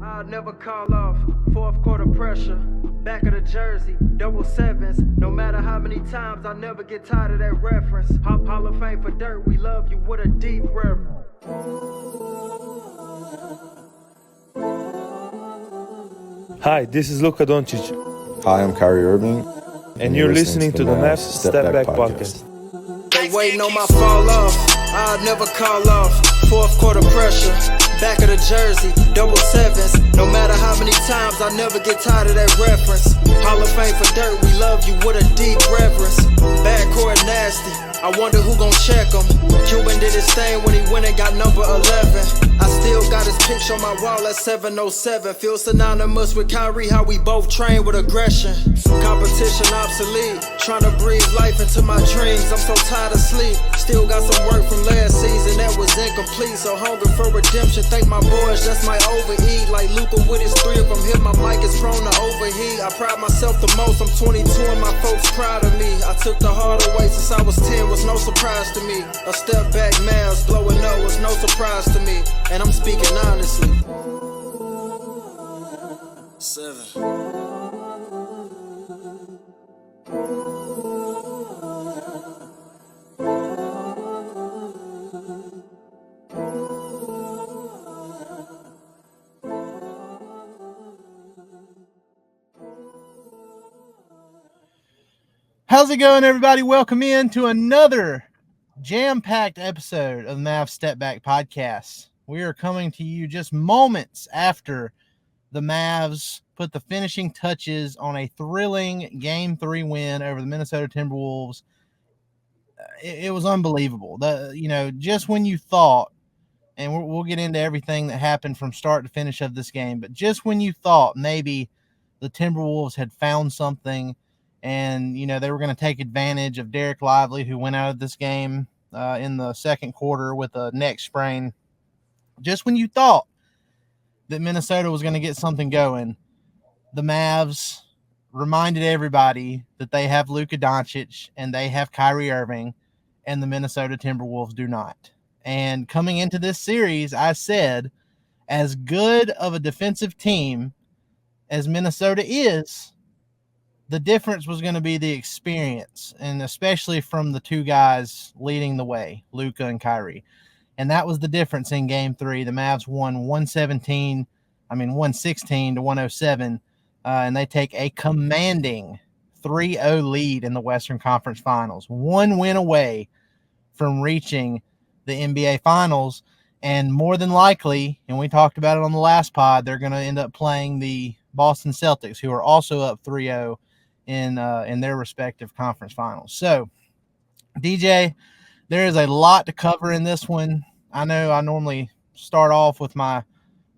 I'll never call off. Fourth quarter pressure. Back of the jersey. Double sevens. No matter how many times, I'll never get tired of that reference. Hall of Fame for dirt. We love you with a deep reverence. Hi, this is Luka Doncic. Hi, I'm Kyrie Irving. And you're listening to the Mavs Step Back Podcast. They waiting on my fall off. I'll never call off. Fourth quarter pressure. Back of the jersey. Double sevens. No matter how many times, I'll never get tired of that reference. Hall of Fame for dirt. We love you with a deep reverence. Backcourt nasty. I wonder who gon' check him. Cuban did his thing when he went and got number 11. I still got his picture on my wall at 707. Feel synonymous with Kyrie, how we both train with aggression. Competition obsolete. Trying to breathe life into my dreams. I'm so tired of sleep. Still got some work from last season that was incomplete. So hungry for redemption. Thank my boys, just might overeat. Like Luka with his three of them hit, my mic is prone to overheat. I pride myself the most. I'm 22 and my folks proud of me. I took the hard away since I was 10. Was no surprise to me. A step back, Mavs blowing up was no surprise to me. And I'm speaking honestly. 7. How's it going, everybody? Welcome in to another jam-packed episode of the Mavs Step Back Podcast. We are coming to you just moments after the Mavs put the finishing touches on a thrilling Game 3 win over the Minnesota Timberwolves. It was unbelievable. Just when you thought, and we'll get into everything that happened from start to finish of this game, but just when you thought maybe the Timberwolves had found something and, they were going to take advantage of Derek Lively, who went out of this game in the second quarter with a neck sprain. Just when you thought that Minnesota was going to get something going, the Mavs reminded everybody that they have Luka Doncic and they have Kyrie Irving, and the Minnesota Timberwolves do not. And coming into this series, I said, as good of a defensive team as Minnesota is, the difference was going to be the experience, and especially from the two guys leading the way, Luka and Kyrie. And that was the difference in Game 3. The Mavs won 116 to 107, and they take a commanding 3-0 lead in the Western Conference Finals. One win away from reaching the NBA Finals, and more than likely, and we talked about it on the last pod, they're going to end up playing the Boston Celtics, who are also up 3-0 in their respective conference finals. So, DJ, there is a lot to cover in this one. I know I normally start off with my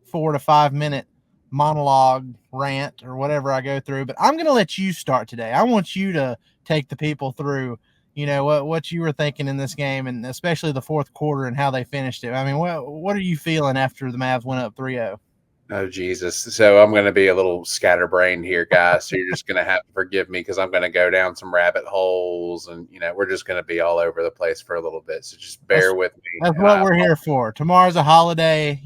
4 to 5 minute monologue rant or whatever I go through, but I'm going to let you start today. I want you to take the people through, what you were thinking in this game, and especially the fourth quarter and how they finished it. I mean, what are you feeling after the Mavs went up 3-0? Oh, Jesus. So I'm going to be a little scatterbrained here, guys. So you're just going to have to forgive me because I'm going to go down some rabbit holes and, we're just going to be all over the place for a little bit. So just bear with me. That's what we're here for. Tomorrow's a holiday.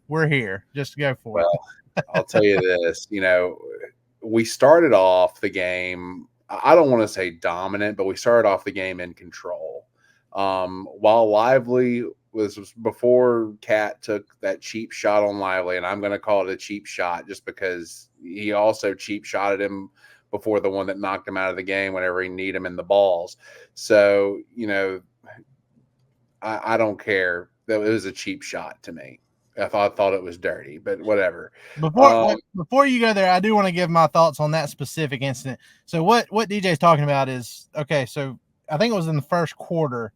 We're here. Just go for it. Well, I'll tell you this, we started off the game. I don't want to say dominant, but we started off the game in control. While Lively was before Cat took that cheap shot on Lively, and I'm going to call it a cheap shot just because he also cheap shotted him before the one that knocked him out of the game whenever he need him in the balls. So, I don't care. That it was a cheap shot to me. I thought it was dirty, but whatever. Before you go there, I do want to give my thoughts on that specific incident. So what DJ's talking about is, okay, so I think it was in the first quarter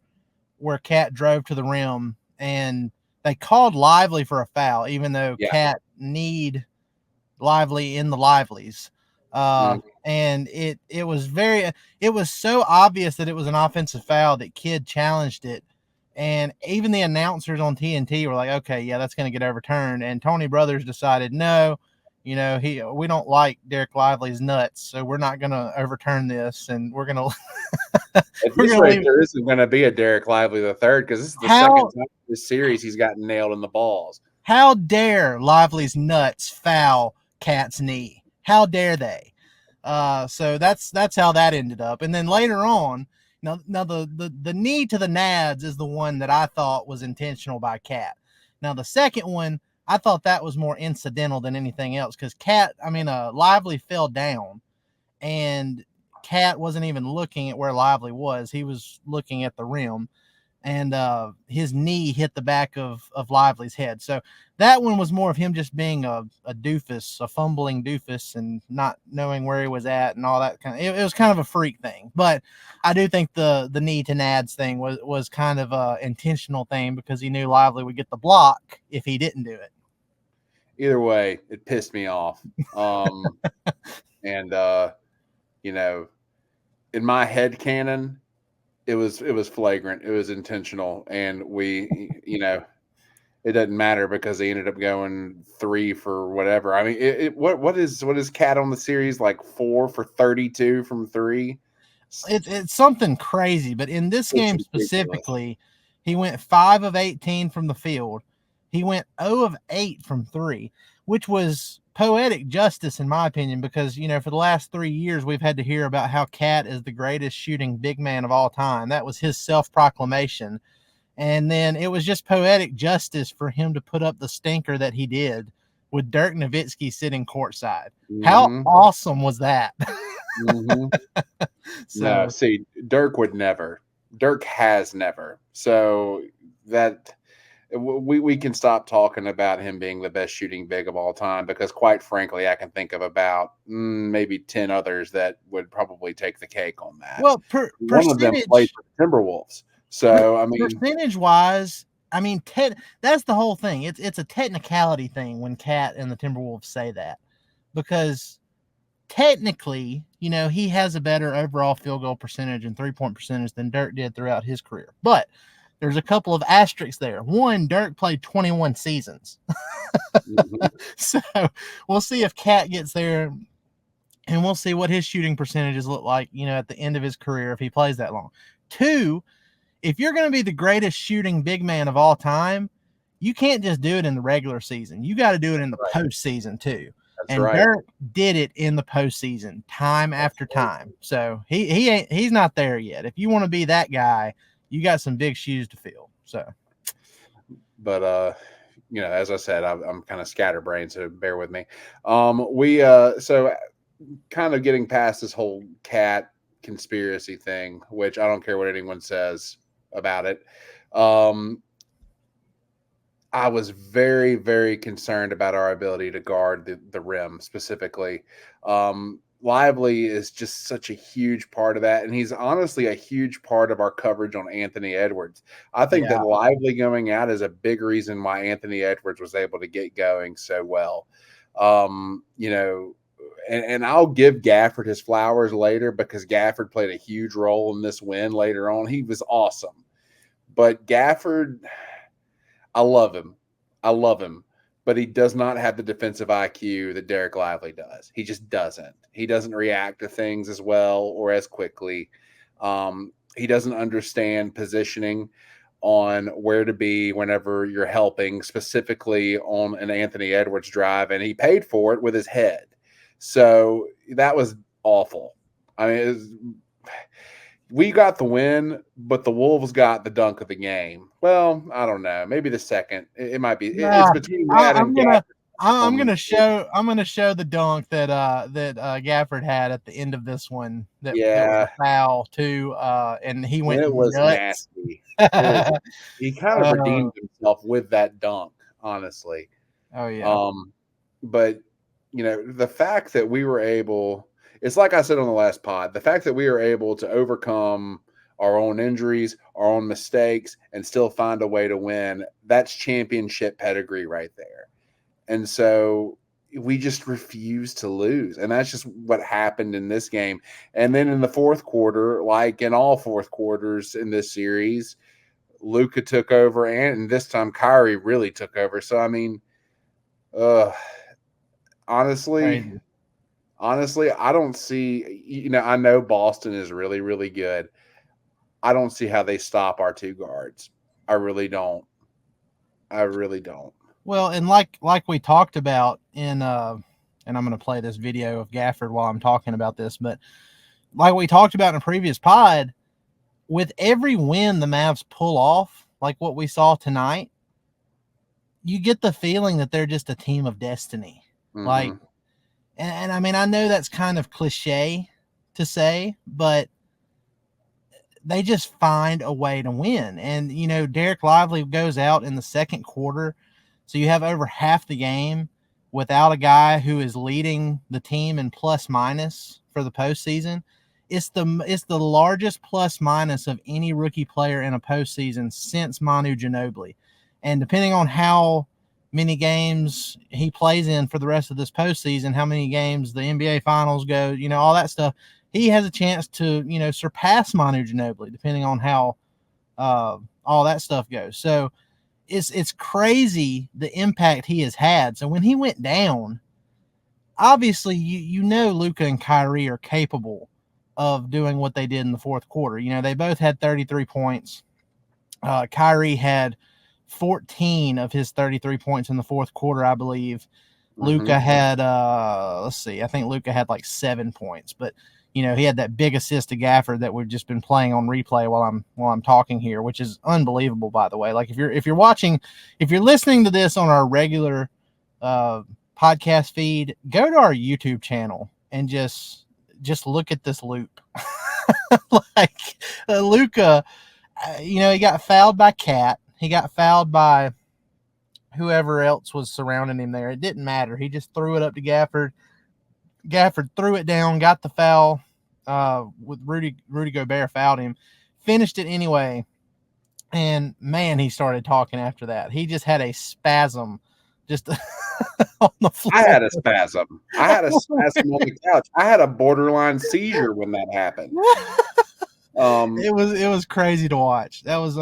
where Cat drove to the rim and they called Lively for a foul, even though Cat need Lively in the Livelies. And it was so obvious that it was an offensive foul that Kidd challenged it. And even the announcers on TNT were like, okay, yeah, that's going to get overturned. And Tony Brothers decided, no, we don't like Derek Lively's nuts, so we're not going to overturn this, and we're going to. There isn't going to be a Derek Lively the third because this is the second time this series he's gotten nailed in the balls. How dare Lively's nuts foul Cat's knee? How dare they? So that's how that ended up. And then later on, now the knee to the nads is the one that I thought was intentional by Cat. Now the second one, I thought that was more incidental than anything else because Lively fell down, and Cat wasn't even looking at where Lively was. He was looking at the rim, and his knee hit the back of Lively's head. So that one was more of him just being a doofus, a fumbling doofus, and not knowing where he was at and all that kind of. It was kind of a freak thing, but I do think the knee to Nads thing was kind of a intentional thing because he knew Lively would get the block if he didn't do it. Either way, it pissed me off. And in my head canon, it was flagrant. It was intentional, and it doesn't matter because they ended up going 3 for whatever. I mean, what is Cat on the series, like 4 for 32 from 3? It's something crazy, but in this game specifically, he went 5 of 18 from the field. He went 0 of 8 from 3, which was poetic justice in my opinion, because for the last 3 years we've had to hear about how Cat is the greatest shooting big man of all time. That was his self-proclamation, and then it was just poetic justice for him to put up the stinker that he did with Dirk Nowitzki sitting courtside. Mm-hmm. How awesome was that? Mm-hmm. No, see, Dirk would never. Dirk has never. So that we can stop talking about him being the best shooting big of all time, because quite frankly, I can think of about maybe 10 others that would probably take the cake on that. Well, one of them played for the Timberwolves. So, I mean, percentage-wise, that's the whole thing. It's a technicality thing when Cat and the Timberwolves say that, because technically, he has a better overall field goal percentage and three-point percentage than Dirk did throughout his career. But there's a couple of asterisks there. One, Dirk played 21 seasons. Mm-hmm. So we'll see if Cat gets there, and we'll see what his shooting percentages look like, at the end of his career if he plays that long. 2, if you're going to be the greatest shooting big man of all time, you can't just do it in the regular season. You got to do it in the postseason too. That's right. Dirk did it in the postseason time after time. So he's not there yet. If you want to be that guy, you got some big shoes to fill. So, but as I said, I'm kind of scatterbrained, so bear with me. So kind of getting past this whole Cat conspiracy thing, which I don't care what anyone says about it. I was very, very concerned about our ability to guard the rim specifically. Lively is just such a huge part of that, and he's honestly a huge part of our coverage on Anthony Edwards. I think that Lively going out is a big reason why Anthony Edwards was able to get going so well. And I'll give Gafford his flowers later, because Gafford played a huge role in this win later on. He was awesome. But Gafford, I love him. But he does not have the defensive IQ that Derek Lively does. He just doesn't. He doesn't react to things as well or as quickly. He doesn't understand positioning on where to be whenever you're helping, specifically on an Anthony Edwards drive, and he paid for it with his head. So that was awful. I mean, we got the win, but the Wolves got the dunk of the game. Well, I don't know. Maybe the second. It might be. It's between that and Gafford. I'm gonna show the dunk that Gafford had at the end of this one. That was a foul too. And he went. It was nuts. nasty. He kind of redeemed himself with that dunk, honestly. Oh yeah. But the fact that we were able. It's like I said on the last pod, the fact that we are able to overcome our own injuries, our own mistakes, and still find a way to win, that's championship pedigree right there. And so we just refuse to lose. And that's just what happened in this game. And then in the fourth quarter, like in all fourth quarters in this series, Luka took over, and this time Kyrie really took over. So, I mean, Honestly, I don't see, I know Boston is really, really good. I don't see how they stop our 2 guards. I really don't. Well, and like we talked about in and I'm going to play this video of Gafford while I'm talking about this, but like we talked about in a previous pod, with every win the Mavs pull off, like what we saw tonight, you get the feeling that they're just a team of destiny. Mm-hmm. Like, and I mean, I know that's kind of cliche to say, but they just find a way to win. And, you know, Derek Lively goes out in the second quarter. So you have over half the game without a guy who is leading the team in plus minus for the postseason. It's the largest plus minus of any rookie player in a postseason since Manu Ginobili. And depending on how many games he plays in for the rest of this postseason, how many games the NBA finals go, you know, all that stuff, he has a chance to, you know, surpass Manu Ginobili, depending on how all that stuff goes. So it's crazy the impact he has had. So when he went down, obviously you know Luka and Kyrie are capable of doing what they did in the fourth quarter. You know, they both had 33 points. Kyrie had 14 of his 33 points in the fourth quarter, I believe. Mm-hmm. Luka had, let's see, I think Luka had like 7 points, but you know, he had that big assist to Gafford that we've just been playing on replay while I'm talking here, which is unbelievable, by the way. Like if you're listening to this on our regular podcast feed, go to our YouTube channel and just look at this loop. Like Luka, you know, he got fouled by Cat. He got fouled by whoever else was surrounding him there. It didn't matter. He just threw it up to Gafford. Gafford threw it down, got the foul with Rudy Gobert fouled him, finished it anyway. And man, he started talking after that. He just had a spasm just on the floor. I had a spasm on the couch. I had a borderline seizure when that happened. It was crazy to watch. That was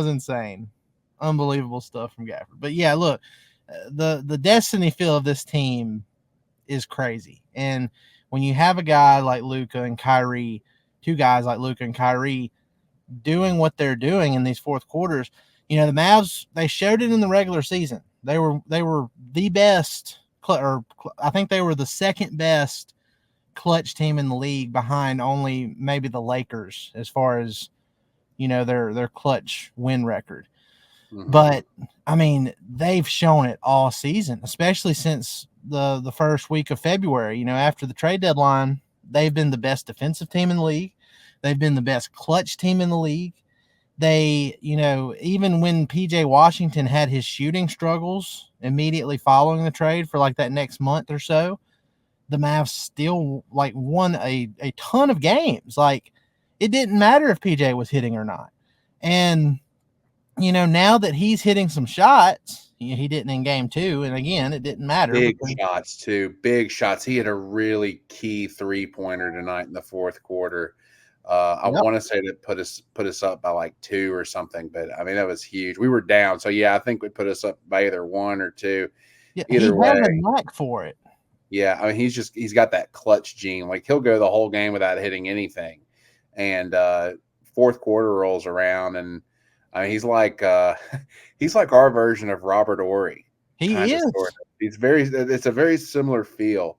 insane. Unbelievable stuff from Gafford. But yeah, look, the destiny feel of this team is crazy. And when you have a guy like Luka and Kyrie, two guys like Luka and Kyrie doing what they're doing in these fourth quarters, you know, the Mavs, they showed it in the regular season. They were the best, or I think they were the second best clutch team in the league behind only maybe the Lakers as far as, you know, their clutch win record. Mm-hmm. But I mean, they've shown it all season, especially since the first week of February. You know, after the trade deadline, they've been the best defensive team in the league. They've been the best clutch team in the league. They, you know, even when PJ Washington had his shooting struggles immediately following the trade for like that next month or so, the Mavs still like won a ton of games. Like it didn't matter if PJ was hitting or not. And, you know, now that he's hitting some shots, he didn't in game 2. And again, it didn't matter. Big shots too. Big shots. He had a really key 3-pointer tonight in the fourth quarter. I want to say that put us up by like 2 or something, but I mean, that was huge. We were down. So yeah, I think we put us up by either 1 or 2. Yeah, either way. He had a knack for it. Yeah. I mean, he's got that clutch gene. Like he'll go the whole game without hitting anything. And fourth quarter rolls around and I mean, he's like our version of Robert Horry. He is. It's a very similar feel.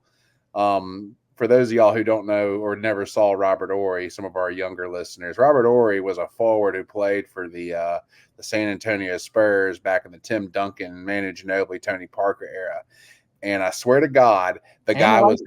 For those of y'all who don't know or never saw Robert Horry, some of our younger listeners, Robert Horry was a forward who played for the San Antonio Spurs back in the Tim Duncan, Manu Ginobili, Tony Parker era. And I swear to God, the guy was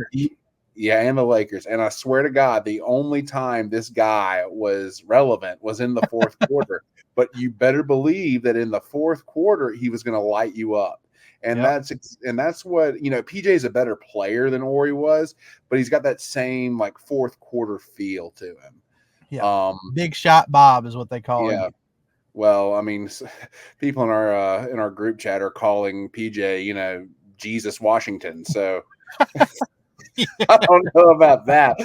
and the Lakers. And I swear to God, the only time this guy was relevant was in the fourth quarter. But you better believe that in the fourth quarter, he was going to light you up. And that's what, you know, PJ's a better player than Horry was, but he's got that same like fourth quarter feel to him. Yeah. Big shot Bob is what they call him. Well, I mean, people in our group chat are calling PJ, you know, Jesus Washington. So I don't know about that.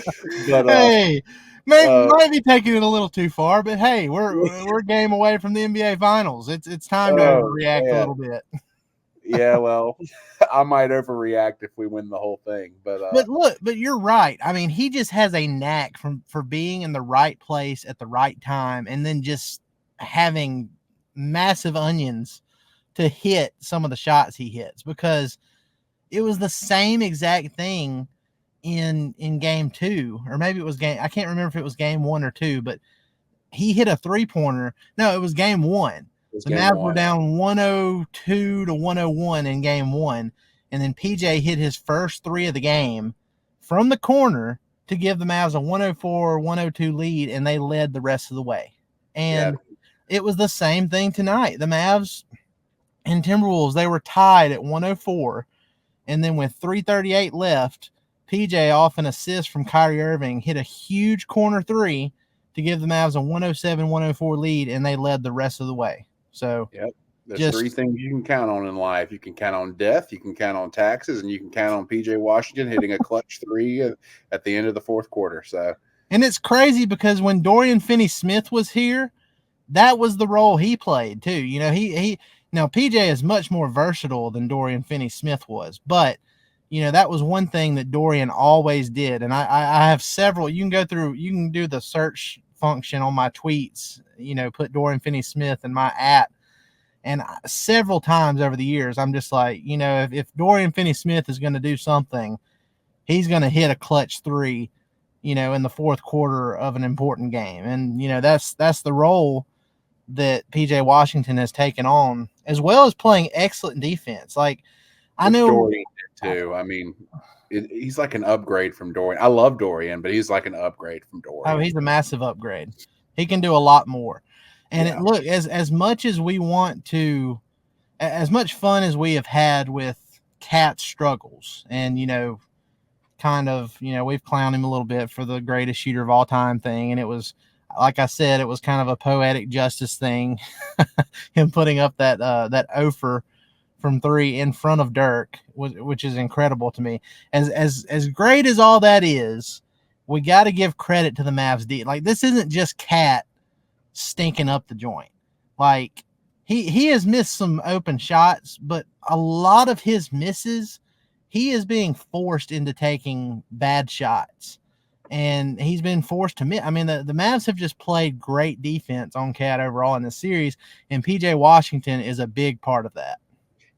But hey, might be taking it a little too far, but hey, we're a game away from the NBA finals. It's time to overreact a little bit. Yeah, well, I might overreact if we win the whole thing, but you're right. I mean, he just has a knack for being in the right place at the right time, and then just having massive onions to hit some of the shots he hits, because it was the same exact thing in game 2, or maybe it was I can't remember if it was game 1 or 2, but he hit a 3-pointer. No, it was game 1. The Mavs were down 102 to 101 in game 1, and then PJ hit his first 3 of the game from the corner to give the Mavs a 104-102 lead, and they led the rest of the way. And it was the same thing tonight. The Mavs and Timberwolves, they were tied at 104, and then with 3:38 left, PJ, off an assist from Kyrie Irving, hit a huge corner 3 to give the Mavs a 107-104 lead, and they led the rest of the way. So there's 3 things you can count on in life. You can count on death, you can count on taxes, and you can count on PJ Washington hitting a clutch 3 at the end of the fourth quarter. So, and it's crazy because when Dorian Finney-Smith was here, that was the role he played too. You know, he now PJ is much more versatile than Dorian Finney-Smith was, but you know, that was one thing that Dorian always did. And I have several. You can go through, you can do the search function on my tweets, you know, put Dorian Finney-Smith in my @ and several times over the years, I'm just like, you know, if Dorian Finney-Smith is going to do something, he's going to hit a clutch 3, you know, in the fourth quarter of an important game. And, you know, that's the role that PJ Washington has taken on, as well as playing excellent defense. Like, I know Dorian did too. I mean, he's like an upgrade from Dorian. I love Dorian, but he's like an upgrade from Dorian. Oh, he's a massive upgrade. He can do a lot more. And look, as much as we want to, as much fun as we have had with Cat's struggles, and, you know, kind of, you know, we've clowned him a little bit for the greatest shooter of all time thing. And it was, like I said, it was kind of a poetic justice thing, him putting up that offer from 3 in front of Dirk, which is incredible to me. As great as all that is, we got to give credit to the Mavs D. Like, this isn't just Cat stinking up the joint. Like, he has missed some open shots, but a lot of his misses, he is being forced into taking bad shots, and he's been forced to miss. I mean, the Mavs have just played great defense on Cat overall in this series, and PJ Washington is a big part of that.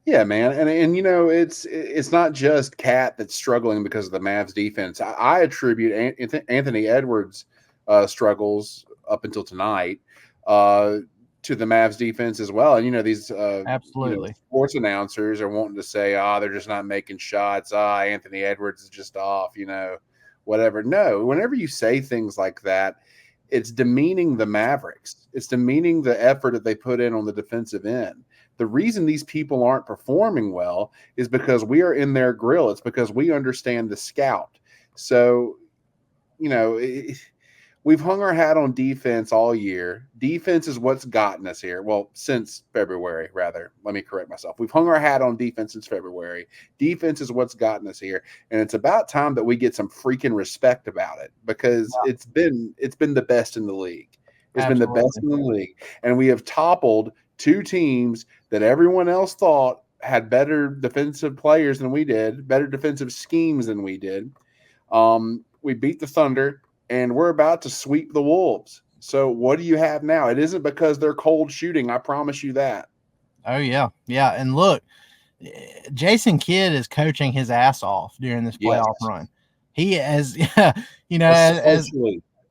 Yeah, man, and you know, it's not just Cat that's struggling because of the Mavs defense. I attribute Anthony Edwards' struggles up until tonight to the Mavs defense as well. And you know, these absolutely, you know, sports announcers are wanting to say, they're just not making shots. Anthony Edwards is just off. You know, whatever. No, whenever you say things like that, it's demeaning the Mavericks. It's demeaning the effort that they put in on the defensive end. The reason these people aren't performing well is because we are in their grill. It's because we understand the scout. So, you know, we've hung our hat on defense all year. Defense is what's gotten us here. Well, since February, rather. Let me correct myself. We've hung our hat on defense since February. Defense is what's gotten us here. And it's about time that we get some freaking respect about it, because it's been the best in the league. It's been the best in the league. And we have toppled 2 teams that everyone else thought had better defensive players than we did, better defensive schemes than we did. We beat the Thunder, and we're about to sweep the Wolves. So what do you have now? It isn't because they're cold shooting. I promise you that. Oh, yeah. Yeah. And look, Jason Kidd is coaching his ass off during this playoff run. He has, you know,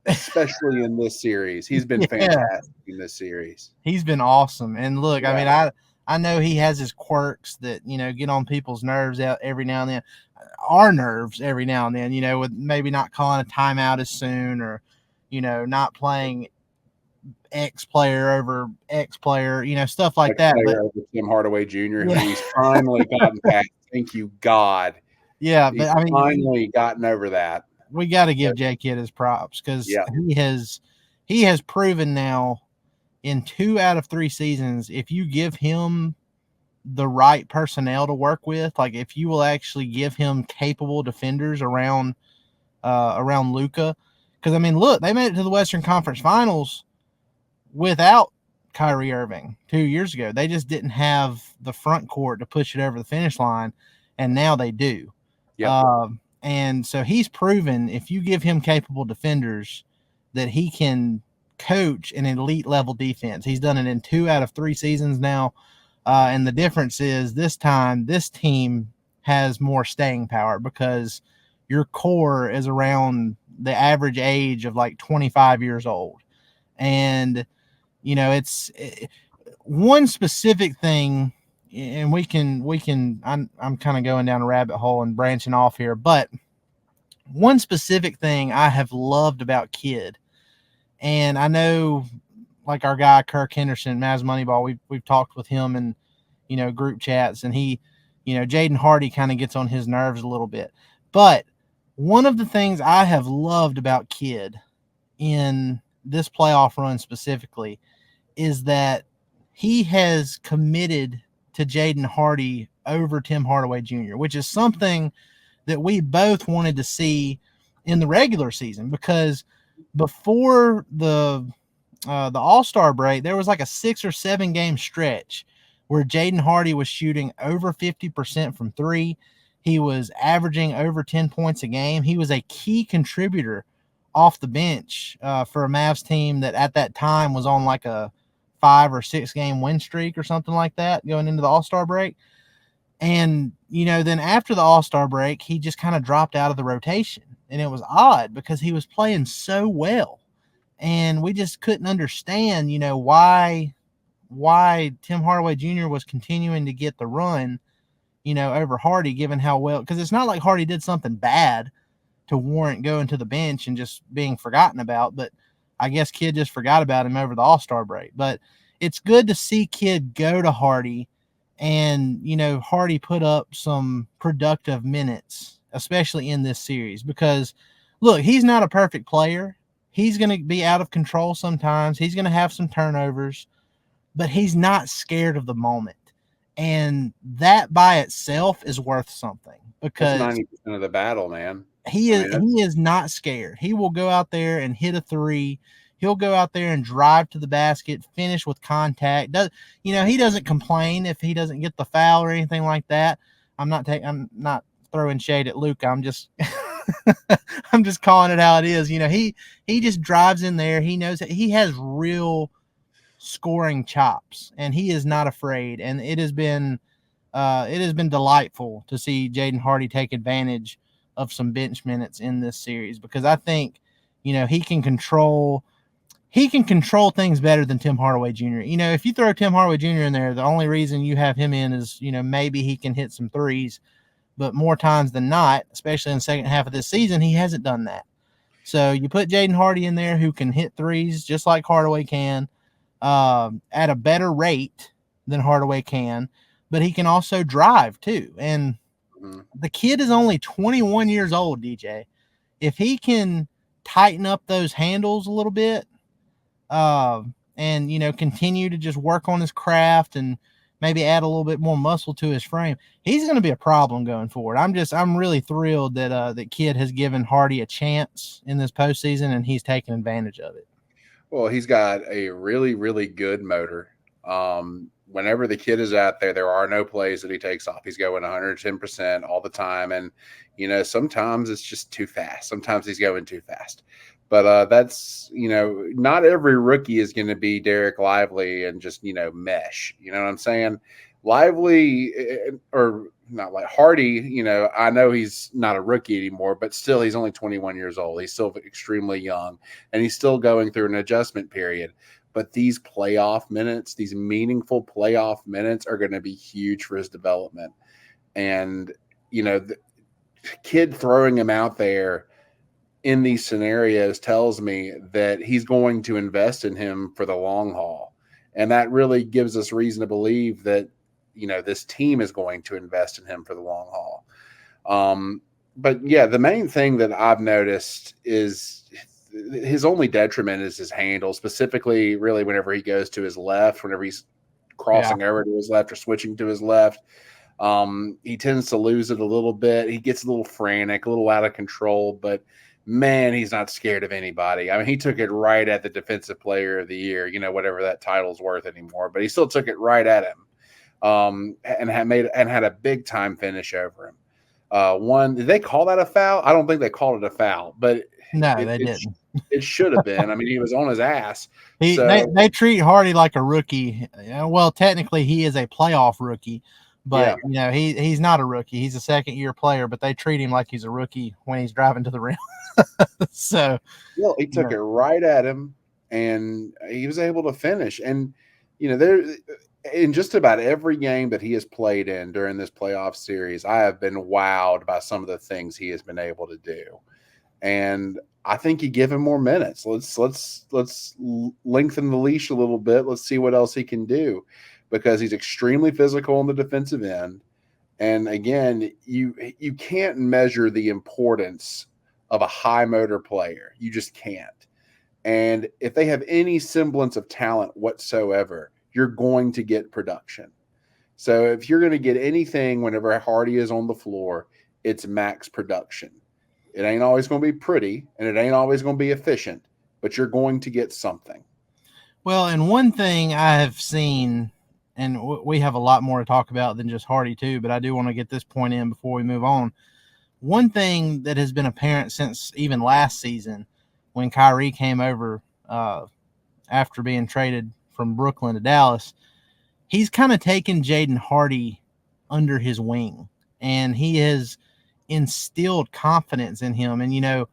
especially in this series. He's been fantastic in this series. He's been awesome. And look, I mean, I know he has his quirks that, you know, get on people's nerves out every now and then. Our nerves every now and then, you know, with maybe not calling a timeout as soon, or, you know, not playing X player over X player, you know, stuff like that. But Tim Hardaway Jr., he's finally gotten past. Thank you, God. Yeah, he's but I mean, finally gotten over that. We got to give J Kidd his props, because he has proven now in 2 out of 3 seasons, if you give him the right personnel to work with, like if you will actually give him capable defenders around Luka, because I mean, look, they made it to the Western Conference Finals without Kyrie Irving 2 years ago. They just didn't have the front court to push it over the finish line, and now they do. Yeah. And so he's proven, if you give him capable defenders, that he can coach an elite level defense. He's done it in 2 out of 3 seasons now. And the difference is this time, this team has more staying power because your core is around the average age of like 25 years old. And, it's one specific thing, and I'm kind of going down a rabbit hole and branching off here, but one specific thing I have loved about Kid, and I know like our guy Kirk Henderson, Mavs Moneyball, we've talked with him in group chats, and he, Jaden Hardy kind of gets on his nerves a little bit. But one of the things I have loved about Kid in this playoff run specifically is that he has committed to Jaden Hardy over Tim Hardaway Jr., which is something that we both wanted to see in the regular season, because before the All-Star break, there was like a 6 or 7 game stretch where Jaden Hardy was shooting over 50% from three. He was averaging over 10 points a game. He was a key contributor off the bench for a Mavs team that at that time was on like a 5 or 6 game win streak or something like that going into the All-Star break. And, then after the All-Star break, he just kind of dropped out of the rotation. And it was odd because he was playing so well. And we just couldn't understand, why Tim Hardaway Jr. was continuing to get the run, over Hardy, given how well, because it's not like Hardy did something bad to warrant going to the bench and just being forgotten about. But I guess Kid just forgot about him over the All-Star break. But it's good to see Kid go to Hardy, and, Hardy put up some productive minutes, especially in this series, because look, he's not a perfect player. He's going to be out of control sometimes. He's going to have some turnovers, but he's not scared of the moment. And that by itself is worth something, because 90% of the battle, man. He is not scared. He will go out there and hit a three. He'll go out there and drive to the basket, finish with contact. He doesn't complain if he doesn't get the foul or anything like that. I'm not throwing shade at Luka. I'm just I'm just calling it how it is. He just drives in there. He knows that he has real scoring chops, and he is not afraid. And it has been delightful to see Jaden Hardy take advantage of some bench minutes in this series, because I think, he can control things better than Tim Hardaway Jr. If you throw Tim Hardaway Jr. in there, the only reason you have him in is, maybe he can hit some threes, but more times than not, especially in the second half of this season, he hasn't done that. So you put Jaden Hardy in there, who can hit threes just like Hardaway can, at a better rate than Hardaway can, but he can also drive too. And the kid is only 21 years old, DJ. If he can tighten up those handles a little bit, and, continue to just work on his craft and maybe add a little bit more muscle to his frame, he's going to be a problem going forward. I'm really thrilled that that Kid has given Hardy a chance in this postseason, and he's taken advantage of it. Well, he's got a really, really good motor. Whenever the kid is out there are no plays that he takes off. He's going 110% all the time. And, sometimes it's just too fast. Sometimes he's going too fast. But that's, not every rookie is going to be Derek Lively and just, mesh. You know what I'm saying? Lively, or not like Hardy, I know he's not a rookie anymore, but still he's only 21 years old. He's still extremely young, and he's still going through an adjustment period. But these playoff minutes, these meaningful playoff minutes, are going to be huge for his development. And, the Kid throwing him out there in these scenarios tells me that he's going to invest in him for the long haul. And that really gives us reason to believe that, this team is going to invest in him for the long haul. But yeah, the main thing that I've noticed is his only detriment is his handle, specifically really whenever he goes to his left, whenever he's crossing over to his left or switching to his left. He tends to lose it a little bit. He gets a little frantic, a little out of control, but man, he's not scared of anybody. I mean, he took it right at the Defensive Player of the Year, whatever that title's worth anymore, but he still took it right at him, and had a big time finish over him. One, did they call that a foul? I don't think they called it a foul, but No, they didn't. It should have been. I mean, he was on his ass. They treat Hardy like a rookie. Well, technically, he is a playoff rookie, but he's not a rookie. He's a second-year player, but they treat him like he's a rookie when he's driving to the rim. So, well, he took it right at him, and he was able to finish. And there in just about every game that he has played in during this playoff series, I have been wowed by some of the things he has been able to do. And I think you give him more minutes. Let's lengthen the leash a little bit. Let's see what else he can do, because he's extremely physical on the defensive end. And again, you can't measure the importance of a high motor player. You just can't. And if they have any semblance of talent whatsoever, you're going to get production. So if you're going to get anything whenever Hardy is on the floor, it's max production. It ain't always going to be pretty, and it ain't always going to be efficient, but you're going to get something. Well, and one thing I have seen, and we have a lot more to talk about than just Hardy too, but I do want to get this point in before we move on. One thing that has been apparent since even last season, when Kyrie came over after being traded from Brooklyn to Dallas, he's kind of taken Jaden Hardy under his wing, and he has instilled confidence in him. And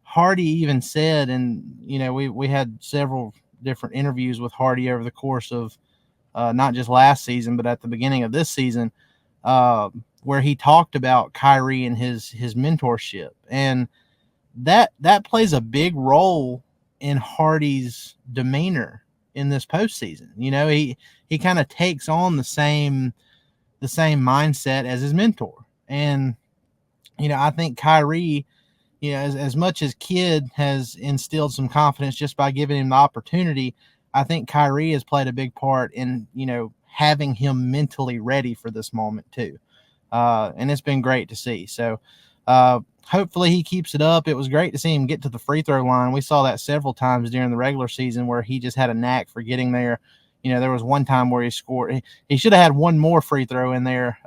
Hardy even said, and we had several different interviews with Hardy over the course of not just last season, but at the beginning of this season, where he talked about Kyrie and his mentorship, and that plays a big role in Hardy's demeanor in this postseason. He kind of takes on the same mindset as his mentor. And I think Kyrie, as much as Kidd has instilled some confidence just by giving him the opportunity, I think Kyrie has played a big part in, having him mentally ready for this moment too. And it's been great to see. So hopefully he keeps it up. It was great to see him get to the free throw line. We saw that several times during the regular season where he just had a knack for getting there. There was one time where he scored. He should have had one more free throw in there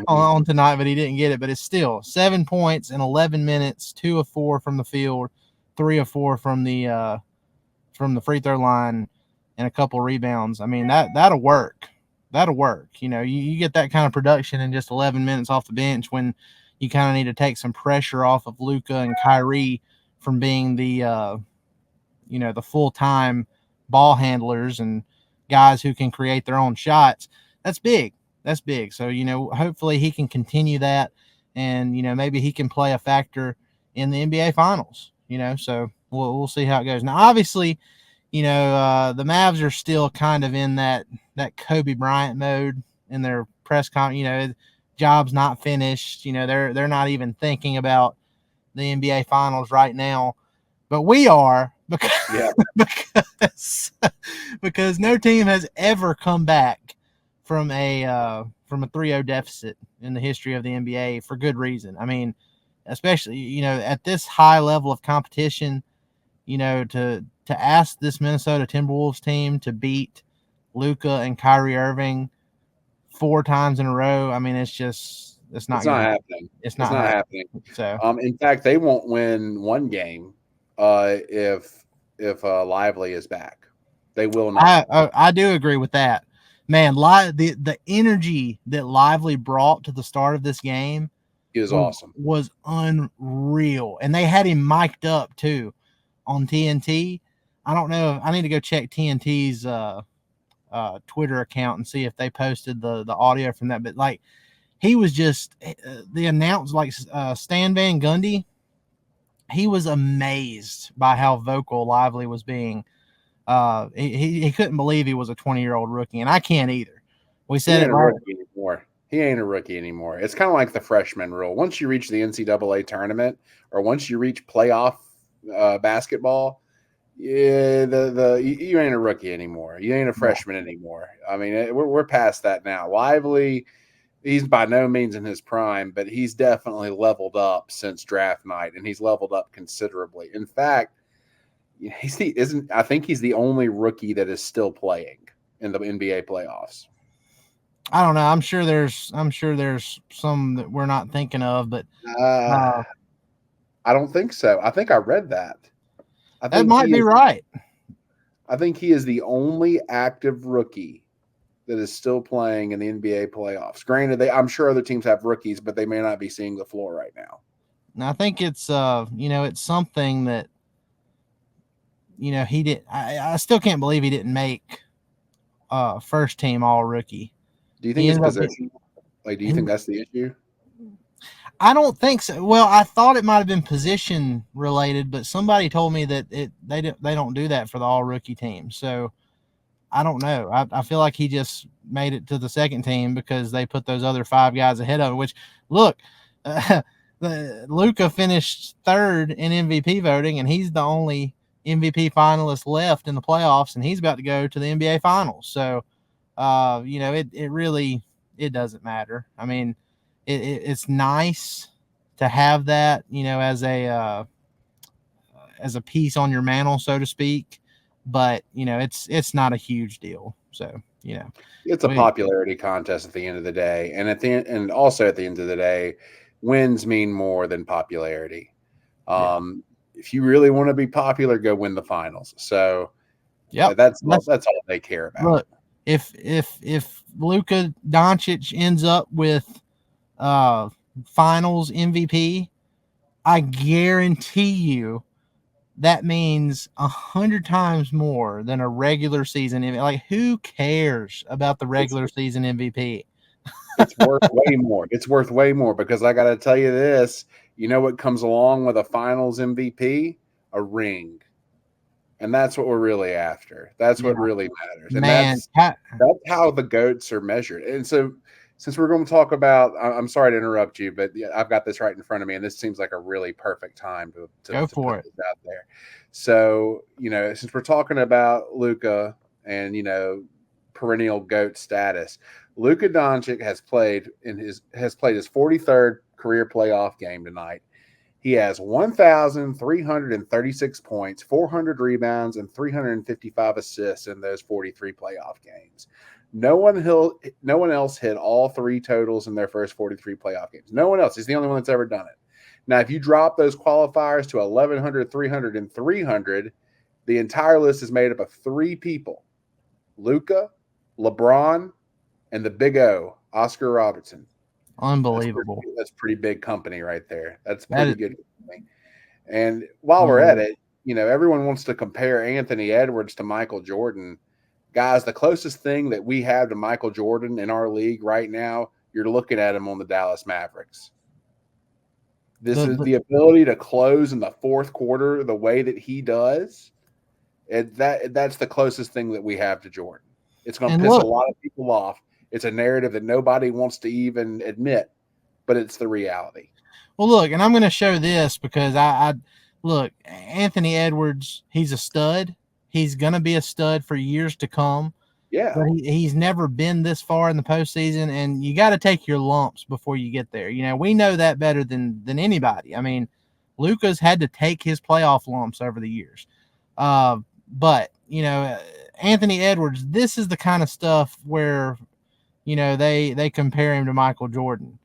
on tonight, but he didn't get it. But it's still 7 points in 11 minutes, 2 of 4 from the field, 3 of 4 from the free throw line, and a couple rebounds. I mean, that'll work. That'll work. You get that kind of production in just 11 minutes off the bench when you kind of need to take some pressure off of Luka and Kyrie from being the full-time ball handlers and guys who can create their own shots. That's big. So, hopefully he can continue that, and, maybe he can play a factor in the NBA finals, so we'll see how it goes. Now, obviously, the Mavs are still kind of in that Kobe Bryant mode in their press conference. Job's not finished. They're not even thinking about the NBA finals right now, but we are, because no team has ever come back from a 3-0 deficit in the history of the NBA for good reason. I mean, especially, at this high level of competition, to ask this Minnesota Timberwolves team to beat Luka and Kyrie Irving 4 times in a row, I mean, it's not happening. It's not happening. So, in fact, they won't win one game if Lively is back. They will not. I do agree with that. Man, the energy that Lively brought to the start of this game awesome. Was unreal. And they had him mic'd up too on TNT. I don't know. I need to go check TNT's Twitter account and see if they posted the audio from that. But like, he was just the announce, like Stan Van Gundy. He was amazed by how vocal Lively was being. He couldn't believe he was a 20-year-old rookie, and I can't either. We said He ain't a rookie anymore. It's kind of like the freshman rule. Once you reach the NCAA tournament, or once you reach playoff basketball, you ain't a rookie anymore. You ain't a freshman anymore. I mean, we're past that now. Lively, he's by no means in his prime, but he's definitely leveled up since draft night, and he's leveled up considerably. In fact, I think he's the only rookie that is still playing in the NBA playoffs. I don't know. I'm sure there's some that we're not thinking of, but I don't think so. I think I read that. I that think might be right. I think he is the only active rookie that is still playing in the NBA playoffs. Granted, I'm sure other teams have rookies, but they may not be seeing the floor right now. And I think it's it's something that he did. I still can't believe he didn't make first team all rookie. Do you think it's position? Do you think that's the issue? I don't think so. Well, I thought it might have been position related, but somebody told me that they don't do that for the all rookie team. So I don't know. I feel like he just made it to the second team because they put those other 5 guys ahead of him. Which, look, Luka finished third in MVP voting, and he's the only MVP finalist left in the playoffs, and he's about to go to the NBA Finals. So, it really doesn't matter. I mean, it's nice to have that, as a piece on your mantle, so to speak. But it's not a huge deal. So it's a popularity contest at the end of the day, and also at the end of the day, wins mean more than popularity. If you really want to be popular, go win the finals. So that's all they care about. Look, if Luka Doncic ends up with finals MVP, I guarantee you that means 100 times more than a regular season MVP. Like, who cares about the regular season MVP? It's worth way more. It's worth way more because I got to tell you this. You know what comes along with a finals MVP? A ring. And that's what we're really after. That's what really matters. And that's how the GOATs are measured. And so since we're going to talk about, I'm sorry to interrupt you, but I've got this right in front of me, and this seems like a really perfect time to go for put this out there. So, since we're talking about Luka and, perennial GOAT status, Luka Doncic has played his 43rd career playoff game tonight. He has 1,336 points, 400 rebounds, and 355 assists in those 43 playoff games. No one else hit all 3 totals in their first 43 playoff games. No one else. He's the only one that's ever done it. Now, if you drop those qualifiers to 1,100, 300, and 300, the entire list is made up of 3 people: Luka, LeBron, and the Big O, Oscar Robertson. Unbelievable. That's pretty big company right there. That's pretty good company. And while we're at it, everyone wants to compare Anthony Edwards to Michael Jordan. Guys, the closest thing that we have to Michael Jordan in our league right now, you're looking at him on the Dallas Mavericks. This is the ability to close in the fourth quarter the way that he does. That's the closest thing that we have to Jordan. It's going to piss a lot of people off. It's a narrative that nobody wants to even admit, but it's the reality. Well, look, and I'm going to show this because I look, Anthony Edwards, he's a stud. He's going to be a stud for years to come. Yeah. But he's never been this far in the postseason, and you got to take your lumps before you get there. We know that better than anybody. I mean, Luka's had to take his playoff lumps over the years. But, Anthony Edwards, this is the kind of stuff where, they compare him to Michael Jordan.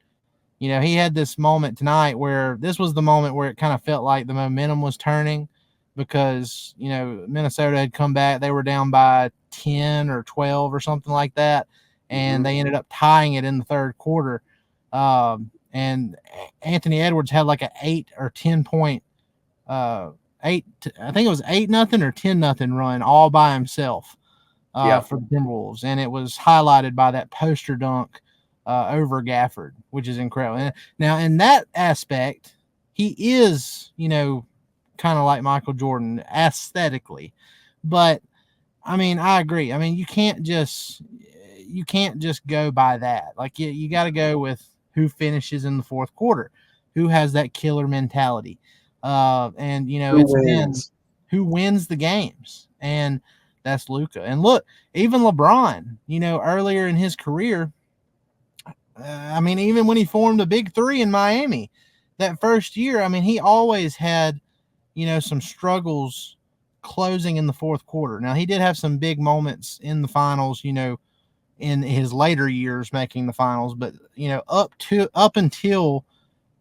He had this moment tonight where this was the moment where it kind of felt like the momentum was turning because, Minnesota had come back. They were down by 10 or 12 or something like that, and they ended up tying it in the third quarter. And Anthony Edwards had like an 8 or 10 point, I think it was 8-0 or 10-0 run all by himself for the Timberwolves, and it was highlighted by that poster dunk over Gafford, which is incredible. And now, in that aspect, he is, kind of like Michael Jordan aesthetically, but I mean, I agree. I mean, you can't just go by that. Like you got to go with who finishes in the fourth quarter, who has that killer mentality, and who wins the games, and that's Luka. And look, even LeBron, earlier in his career, I mean, even when he formed the Big Three in Miami that first year, I mean, he always had, some struggles closing in the fourth quarter. Now, he did have some big moments in the finals, in his later years making the finals, but up until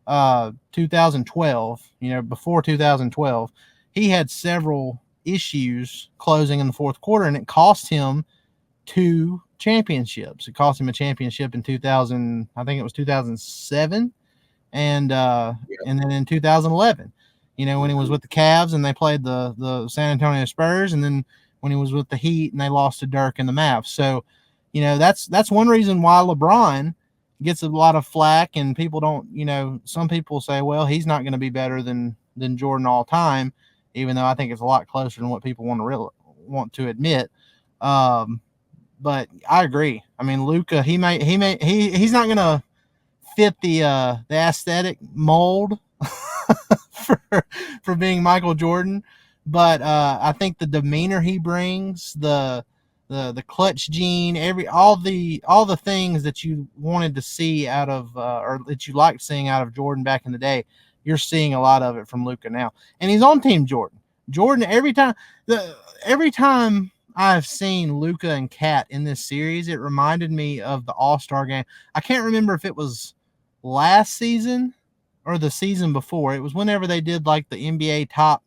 2012, before 2012, he had several issues closing in the fourth quarter, and it cost him 2 championships. It cost him a championship in 2000, I think it was 2007, and then in 2011, when he was with the Cavs and they played the San Antonio Spurs, and then when he was with the Heat and they lost to Dirk and the Mavs. So, that's one reason why LeBron gets a lot of flack, and people don't, some people say, well, he's not going to be better than Jordan all time, even though I think it's a lot closer than what people want to admit. But I agree. I mean, Luka, he's not going to fit the aesthetic mold for being Michael Jordan, but I think the demeanor he brings, the clutch gene, all the things that you wanted to see out of or that you liked seeing out of Jordan back in the day, you're seeing a lot of it from Luka now, and he's on Team Jordan. Every time I've seen Luka and Kat in this series, it reminded me of the All-Star game. I can't remember if it was last season or the season before. It was whenever they did like the NBA top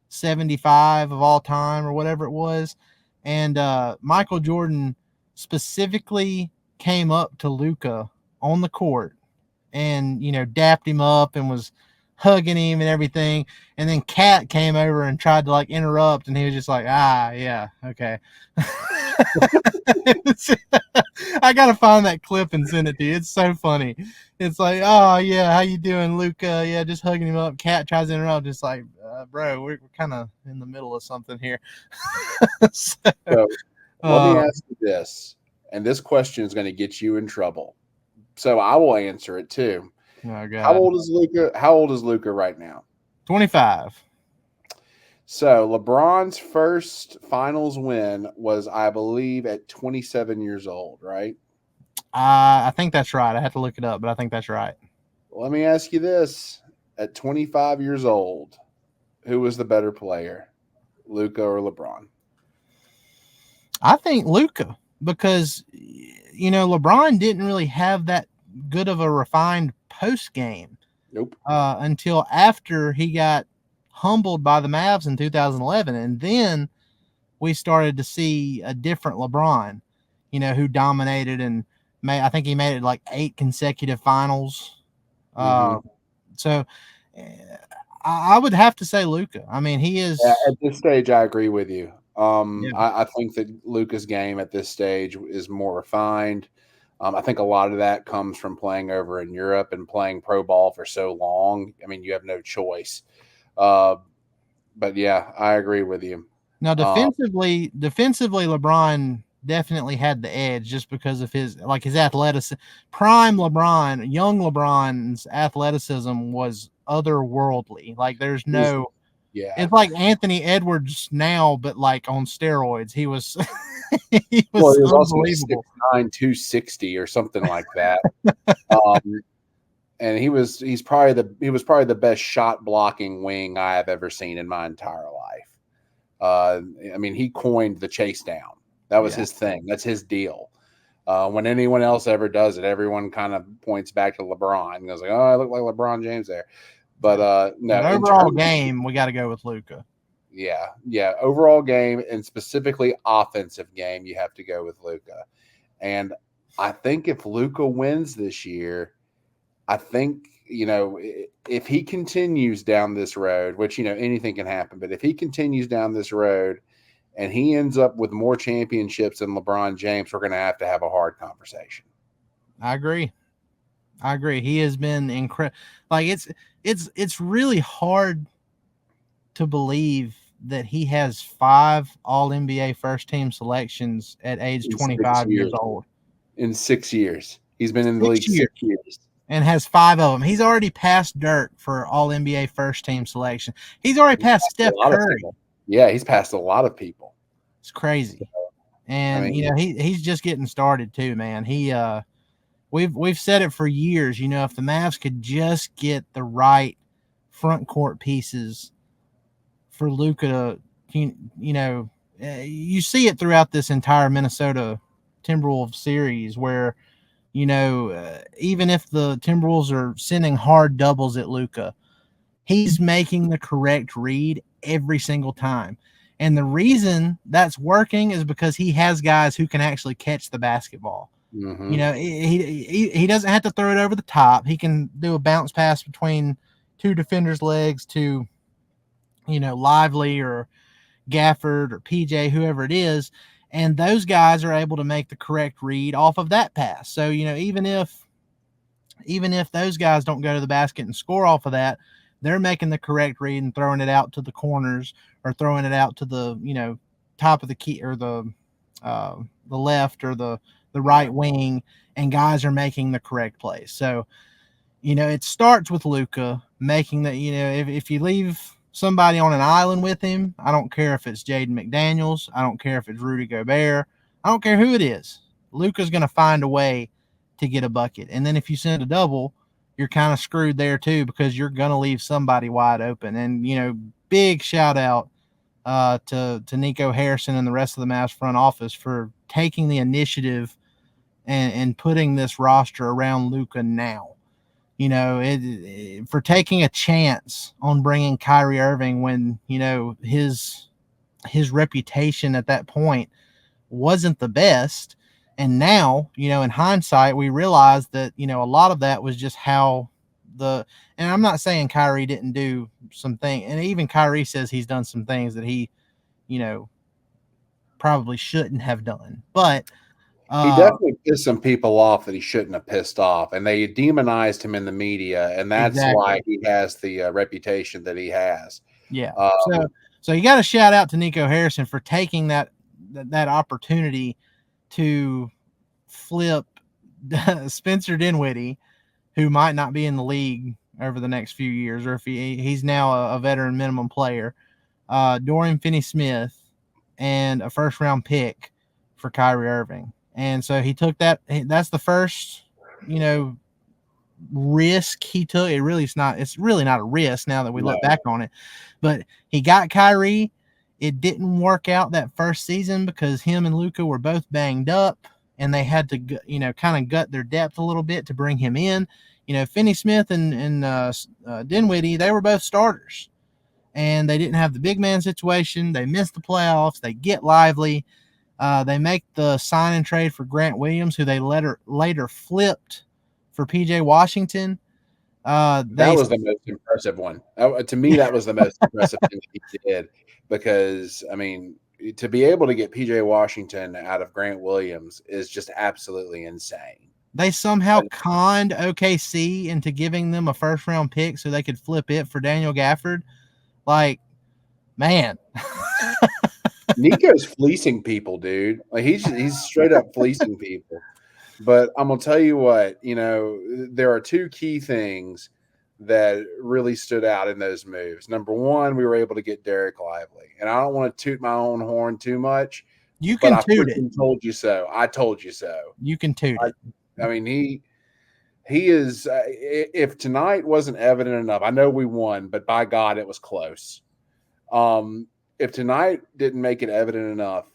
75 of all time or whatever it was. And Michael Jordan specifically came up to Luka on the court and, dapped him up and was hugging him and everything. And then Kat came over and tried to like interrupt, and he was just like, yeah, okay. I gotta find that clip and send it to you. It's so funny. It's like, oh yeah, how you doing, Luka? Yeah, just hugging him up. Kat tries to interrupt, just like, bro, we're kind of in the middle of something here. So let me ask you this, and this question is going to get you in trouble. So I will answer it too. Oh, God. How old is Luka right now? 25. So LeBron's first finals win was, I believe, at 27 years old, right? I think that's right. I have to look it up, but I think that's right. Let me ask you this. At 25 years old, who was the better player, Luka or LeBron? I think Luka, because, LeBron didn't really have that good of a refined post game. Nope. Until after he got humbled by the Mavs in 2011. And then we started to see a different LeBron, who dominated and I think he made it like 8 consecutive finals. So I would have to say Luka. I mean, he is. Yeah, at this stage, I agree with you. I think that Luka's game at this stage is more refined. I think a lot of that comes from playing over in Europe and playing pro ball for so long. I mean, you have no choice. But yeah, I agree with you. Now, defensively, LeBron definitely had the edge just because of his athleticism. Prime LeBron, young LeBron's athleticism was otherworldly. Like, there's no. Yeah, it's like Anthony Edwards now, but like on steroids. He was. he was also unbelievable. 6'9", 260 or something like that. And he was probably the best shot blocking wing I have ever seen in my entire life. I mean, he coined the chase down. That was his thing. That's his deal. When anyone else ever does it, everyone kind of points back to LeBron and goes like, "Oh, I look like LeBron James there." But no, the overall game, we got to go with Luka. Yeah. Overall game, and specifically offensive game, you have to go with Luka. And I think if Luka wins this year, I think, if he continues down this road, which, anything can happen, but if he continues down this road and he ends up with more championships than LeBron James, we're going to have a hard conversation. I agree. He has been incredible. Like, it's really hard to believe that he has 5 All-NBA first-team selections at age 25 years old. In 6 years. He's been in the league 6 years. And has 5 of them. He's already passed Dirk for All-NBA first-team selection. He's already passed Steph Curry. Yeah, he's passed a lot of people. It's crazy. And, he's just getting started too, man. We've said it for years, if the Mavs could just get the right front court pieces for Luka to, you see it throughout this entire Minnesota Timberwolves series where, even if the Timberwolves are sending hard doubles at Luka, he's making the correct read every single time. And the reason that's working is because he has guys who can actually catch the basketball. Mm-hmm. He doesn't have to throw it over the top. He can do a bounce pass between two defenders' legs to, Lively or Gafford or PJ, whoever it is. And those guys are able to make the correct read off of that pass. So, even if those guys don't go to the basket and score off of that, they're making the correct read and throwing it out to the corners or throwing it out to the, top of the key or the left or the right wing, and guys are making the correct plays. So, it starts with Luka making that, if you leave somebody on an island with him, I don't care if it's Jaden McDaniels, I don't care if it's Rudy Gobert, I don't care who it is. Luka's going to find a way to get a bucket. And then if you send a double, you're kind of screwed there too, because you're going to leave somebody wide open. And, big shout out to Nico Harrison and the rest of the Mavs front office for taking the initiative and putting this roster around Luka now. For taking a chance on bringing Kyrie Irving when, his reputation at that point wasn't the best. And now, in hindsight, we realized that, a lot of that was just how and I'm not saying Kyrie didn't do something. And even Kyrie says he's done some things that he, probably shouldn't have done. But he definitely pissed some people off that he shouldn't have pissed off. And they demonized him in the media. And that's why he has the reputation that he has. Yeah. So you got to shout out to Nico Harrison for taking that opportunity to flip Spencer Dinwiddie, who might not be in the league over the next few years, or if he's now a veteran minimum player, Dorian Finney-Smith, and a first-round pick for Kyrie Irving. And so he took that. That's the first, risk he took. It's really not a risk now that we look back on it. But he got Kyrie. It didn't work out that first season because him and Luka were both banged up, and they had to, kind of gut their depth a little bit to bring him in. Finney-Smith and Dinwiddie, they were both starters, and they didn't have the big man situation. They missed the playoffs. They get Lively. They make the sign and trade for Grant Williams, who they later flipped for PJ Washington. That was the most impressive one. To me, that was the most impressive thing that he did, because, to be able to get PJ Washington out of Grant Williams is just absolutely insane. They somehow conned OKC into giving them a first-round pick so they could flip it for Daniel Gafford. Like, man. Nico's fleecing people, dude. Like, he's straight up fleecing people. But I'm going to tell you what, there are two key things that really stood out in those moves. Number one, we were able to get Derek Lively. And I don't want to toot my own horn too much. You can toot it. I told you so. I told you so. You can toot it. He is if tonight wasn't evident enough, I know we won, but by God, it was close. If tonight didn't make it evident enough,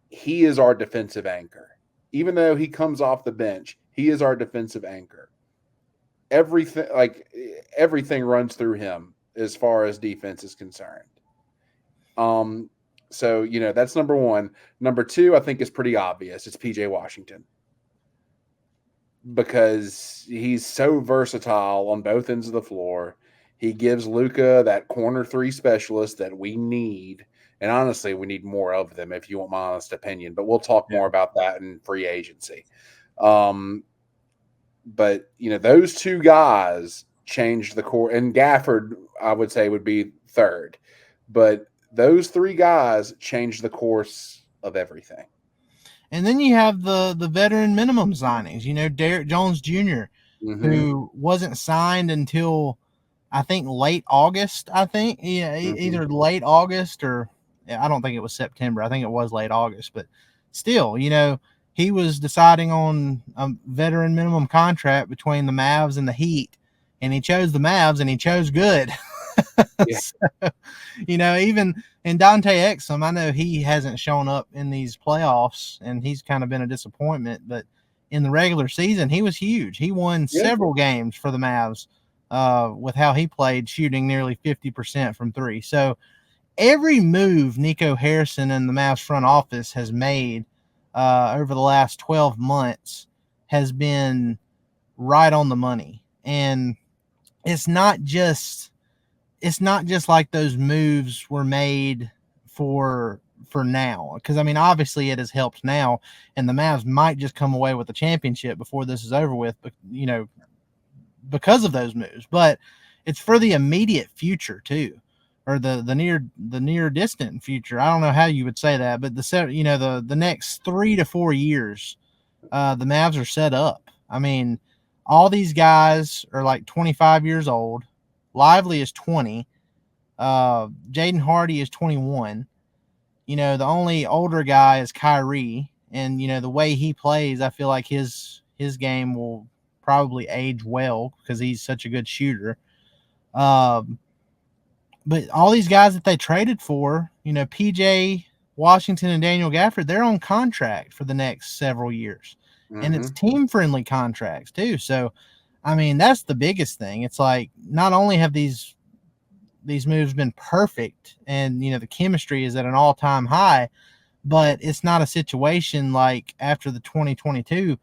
he is our defensive anchor. Even though he comes off the bench, he is our defensive anchor. Everything runs through him as far as defense is concerned. So, that's number one. Number two, I think is pretty obvious. It's PJ Washington, because he's so versatile on both ends of the floor. He gives Luka that corner three specialist that we need. And honestly, we need more of them, if you want my honest opinion. But we'll talk more about that in free agency. But, those two guys changed the core. And Gafford, I would say, would be third. But those three guys changed the course of everything. And then you have the veteran minimum signings. Derek Jones Jr., who wasn't signed until, I think, late August. Either late August or I don't think it was September. I think it was late August. But still, he was deciding on a veteran minimum contract between the Mavs and the Heat, and he chose the Mavs, and he chose good. Yeah. So, even in Dante Exum, I know he hasn't shown up in these playoffs, and he's kind of been a disappointment. But in the regular season, he was huge. He won several games for the Mavs with how he played, shooting nearly 50% from three. So every move Nico Harrison and the Mavs front office has made over the last 12 months has been right on the money. And it's not just like those moves were made for now, because I mean, obviously it has helped now, and the Mavs might just come away with the championship before this is over with, but because of those moves. But it's for the immediate future too, or the near distant future. I don't know how you would say that, but the next 3 to 4 years, the Mavs are set up. I mean, all these guys are like 25 years old. Lively is 20. Jaden Hardy is 21. The only older guy is Kyrie, and the way he plays, I feel like his game will probably age well because he's such a good shooter. But all these guys that they traded for, PJ Washington and Daniel Gafford, they're on contract for the next several years. And it's team-friendly contracts too. So, I mean, that's the biggest thing. It's like, not only have these moves been perfect, and the chemistry is at an all-time high, but it's not a situation like after the 2022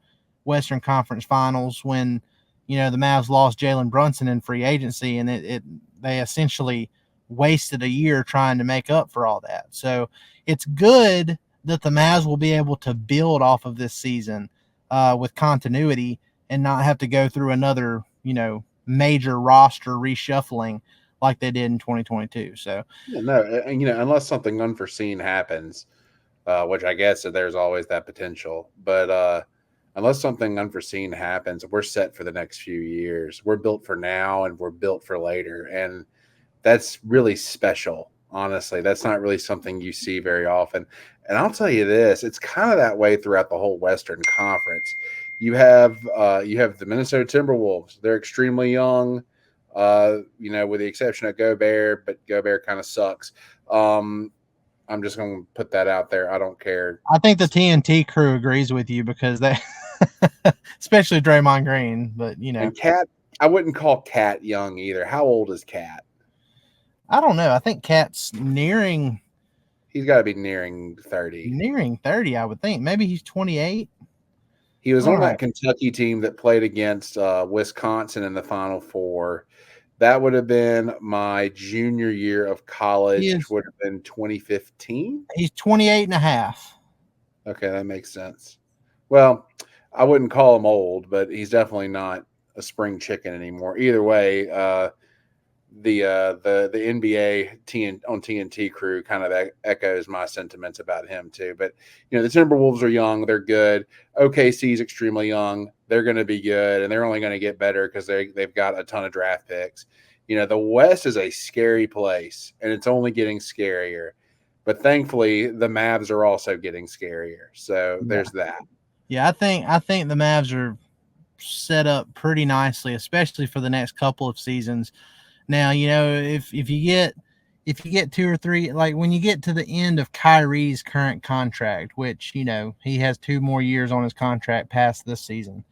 Western Conference Finals when the Mavs lost Jalen Brunson in free agency, and they essentially wasted a year trying to make up for all that. So it's good that the Mavs will be able to build off of this season with continuity and not have to go through another major roster reshuffling like they did in 2022. So unless something unforeseen happens, which I guess that there's always that potential, but unless something unforeseen happens, we're set for the next few years. We're built for now, and we're built for later, and that's really special. Honestly, that's not really something you see very often. And I'll tell you this, it's kind of that way throughout the whole Western Conference. You have the Minnesota Timberwolves. They're extremely young, with the exception of Gobert, but Gobert kind of sucks. I'm just going to put that out there. I don't care. I think the TNT crew agrees with you because they, especially Draymond Green, but And Cat, I wouldn't call Cat young either. How old is Cat? I don't know. I think Cat's nearing. He's got to be nearing 30. Nearing 30, I would think. Maybe he's 28. He was on that Kentucky team that played against Wisconsin in the Final Four. That would have been my junior year of college, which would have been 2015. He's 28 and a half. Okay, that makes sense. Well, I wouldn't call him old, but he's definitely not a spring chicken anymore. Either way, the NBA on TNT crew kind of echoes my sentiments about him too. But the Timberwolves are young, they're good. OKC is extremely young, they're going to be good, and they're only going to get better because they've got a ton of draft picks. The West is a scary place, and it's only getting scarier. But thankfully, the Mavs are also getting scarier. So there's that. Yeah, I think the Mavs are set up pretty nicely, especially for the next couple of seasons. Now, if you get 2 or 3, like when you get to the end of Kyrie's current contract, which, he has 2 more years on his contract past this season,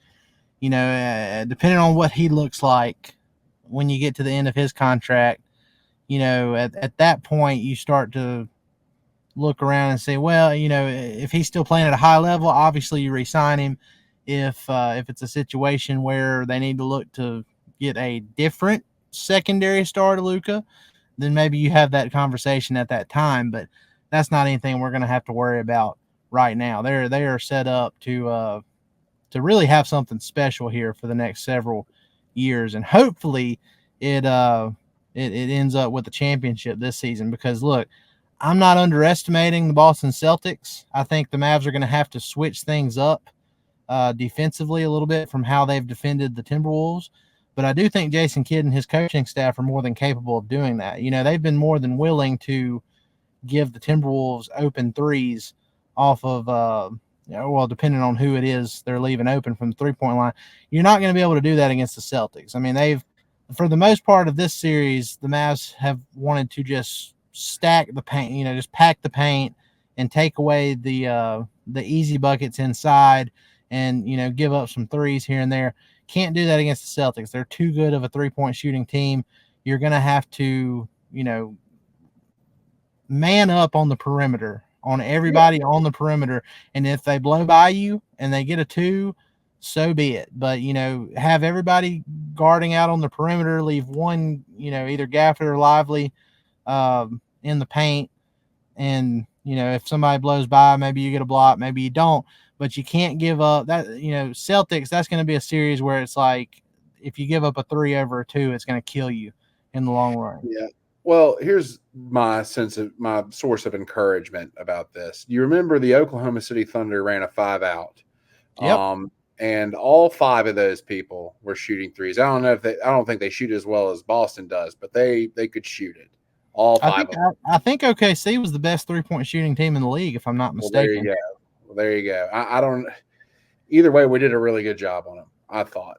depending on what he looks like when you get to the end of his contract, at that point you start to look around and say, well, if he's still playing at a high level, obviously you re-sign him. If it's a situation where they need to look to get a different secondary star to Luka, then maybe you have that conversation at that time, but that's not anything we're going to have to worry about right now. They are set up to really have something special here for the next several years, and hopefully it ends up with the championship this season. Because look, I'm not underestimating the Boston Celtics. I think the Mavs are going to have to switch things up defensively a little bit from how they've defended the Timberwolves. But I do think Jason Kidd and his coaching staff are more than capable of doing that. They've been more than willing to give the Timberwolves open threes off of, depending on who it is they're leaving open from the three-point line. You're not going to be able to do that against the Celtics. I mean, for the most part of this series, the Mavs have wanted to just stack the paint, just pack the paint and take away the easy buckets inside and, give up some threes here and there. Can't do that against the Celtics. They're too good of a three-point shooting team. You're going to have to, man up on the perimeter, on everybody on the perimeter. And if they blow by you and they get a 2, so be it. But, have everybody guarding out on the perimeter, leave one, either Gafford or Lively in the paint. And, if somebody blows by, maybe you get a block, maybe you don't. But you can't give up that, Celtics, that's going to be a series where it's like if you give up a 3 over a 2, it's going to kill you in the long run. Yeah. Well, here's my source of encouragement about this. You remember the Oklahoma City Thunder ran a 5-out. Yep. And all 5 of those people were shooting threes. I don't think they shoot as well as Boston does, but they could shoot it. All 5 of them. I think OKC was the best 3-point shooting team in the league, if I'm not mistaken. There you go. I don't. Either way, we did a really good job on them, I thought.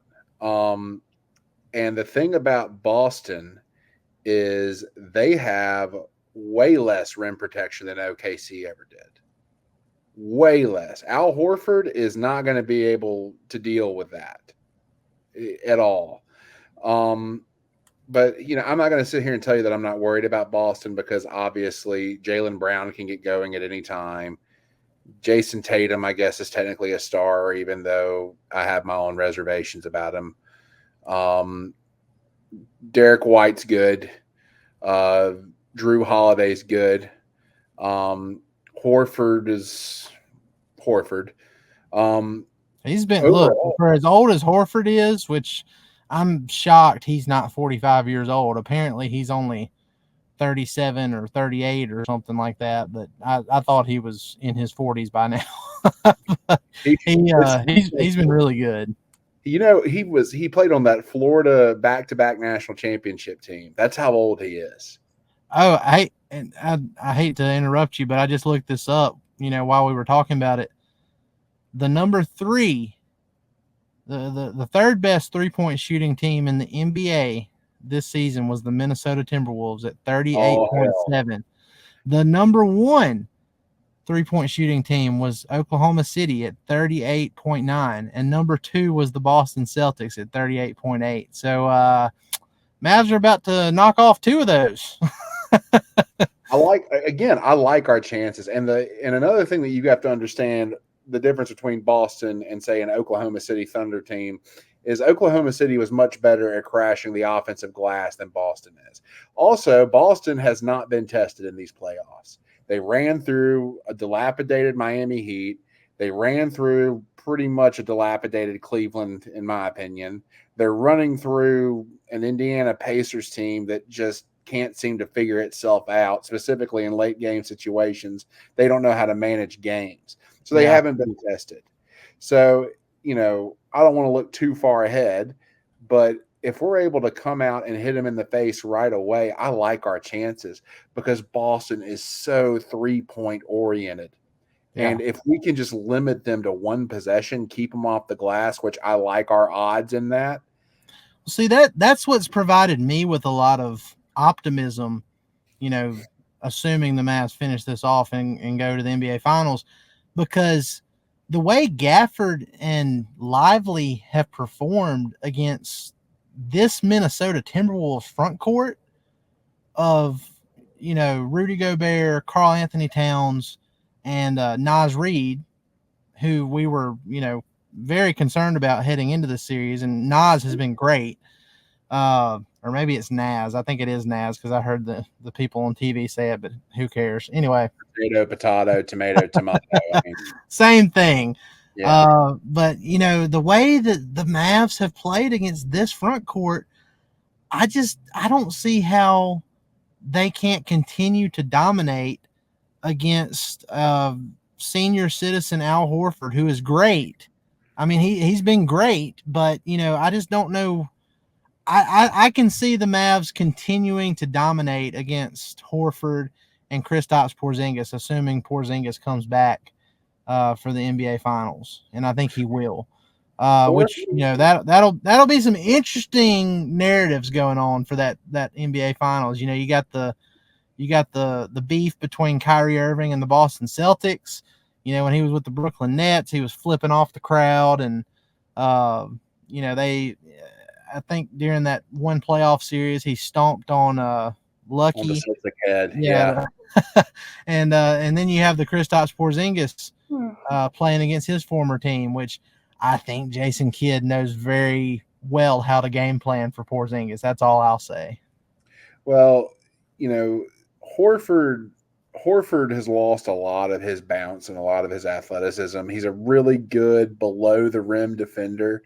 And the thing about Boston is they have way less rim protection than OKC ever did. Way less. Al Horford is not going to be able to deal with that at all. But, I'm not going to sit here and tell you that I'm not worried about Boston because obviously Jaylen Brown can get going at any time. Jason Tatum, I guess, is technically a star, even though I have my own reservations about him. Derek White's good. Drew Holiday's good. Horford is Horford. He's been overall, look, for as old as Horford is, which I'm shocked he's not 45 years old. Apparently he's only 37 or 38 or something like that, but I thought he was in his 40s by now. He's been really good. He played on that Florida back-to-back national championship team. That's how old he is. Oh, I hate to interrupt you, but I just looked this up, while we were talking about it. The number 3, the third best 3-point shooting team in the NBA this season was the Minnesota Timberwolves at 38.7. The number 1 3-point shooting team was Oklahoma City at 38.9, and number 2 was the Boston Celtics at 38.8. So Mavs are about to knock off 2 of those. I like our chances. And another thing that you have to understand, the difference between Boston and, say, an Oklahoma City Thunder team is Oklahoma City was much better at crashing the offensive glass than Boston is. Also, Boston has not been tested in these playoffs. They ran through a dilapidated Miami Heat. They ran through pretty much a dilapidated Cleveland, in my opinion. They're running through an Indiana Pacers team that just can't seem to figure itself out, specifically in late game situations. They don't know how to manage games. So they haven't been tested. So, I don't want to look too far ahead, but if we're able to come out and hit them in the face right away, I like our chances because Boston is so 3-point oriented. Yeah. And if we can just limit them to one possession, keep them off the glass, which I like our odds in that. See, that's what's provided me with a lot of optimism, assuming the Mavs finish this off and go to the NBA Finals, because the way Gafford and Lively have performed against this Minnesota Timberwolves front court of, Rudy Gobert, Karl Anthony Towns, and Naz Reid, who we were, very concerned about heading into the series. And Naz has been great. Or maybe it's Naz. I think it is Naz because I heard the people on TV say it, but who cares? Anyway. Potato, tomato. Same thing. Yeah. But, the way that the Mavs have played against this front court, I don't see how they can't continue to dominate against senior citizen Al Horford, who is great. I mean, he's been great, but, I just don't know. I can see the Mavs continuing to dominate against Horford and Kristaps Porzingis, assuming Porzingis comes back for the NBA Finals, and I think he will. which that'll be some interesting narratives going on for that NBA Finals. You got the beef between Kyrie Irving and the Boston Celtics. When he was with the Brooklyn Nets, he was flipping off the crowd, and I think during that one playoff series, he stomped on Lucky. On the Celtic head, yeah. And then you have the Kristaps Porzingis playing against his former team, which I think Jason Kidd knows very well how to game plan for Porzingis. That's all I'll say. Well, Horford has lost a lot of his bounce and a lot of his athleticism. He's a really good below the rim defender.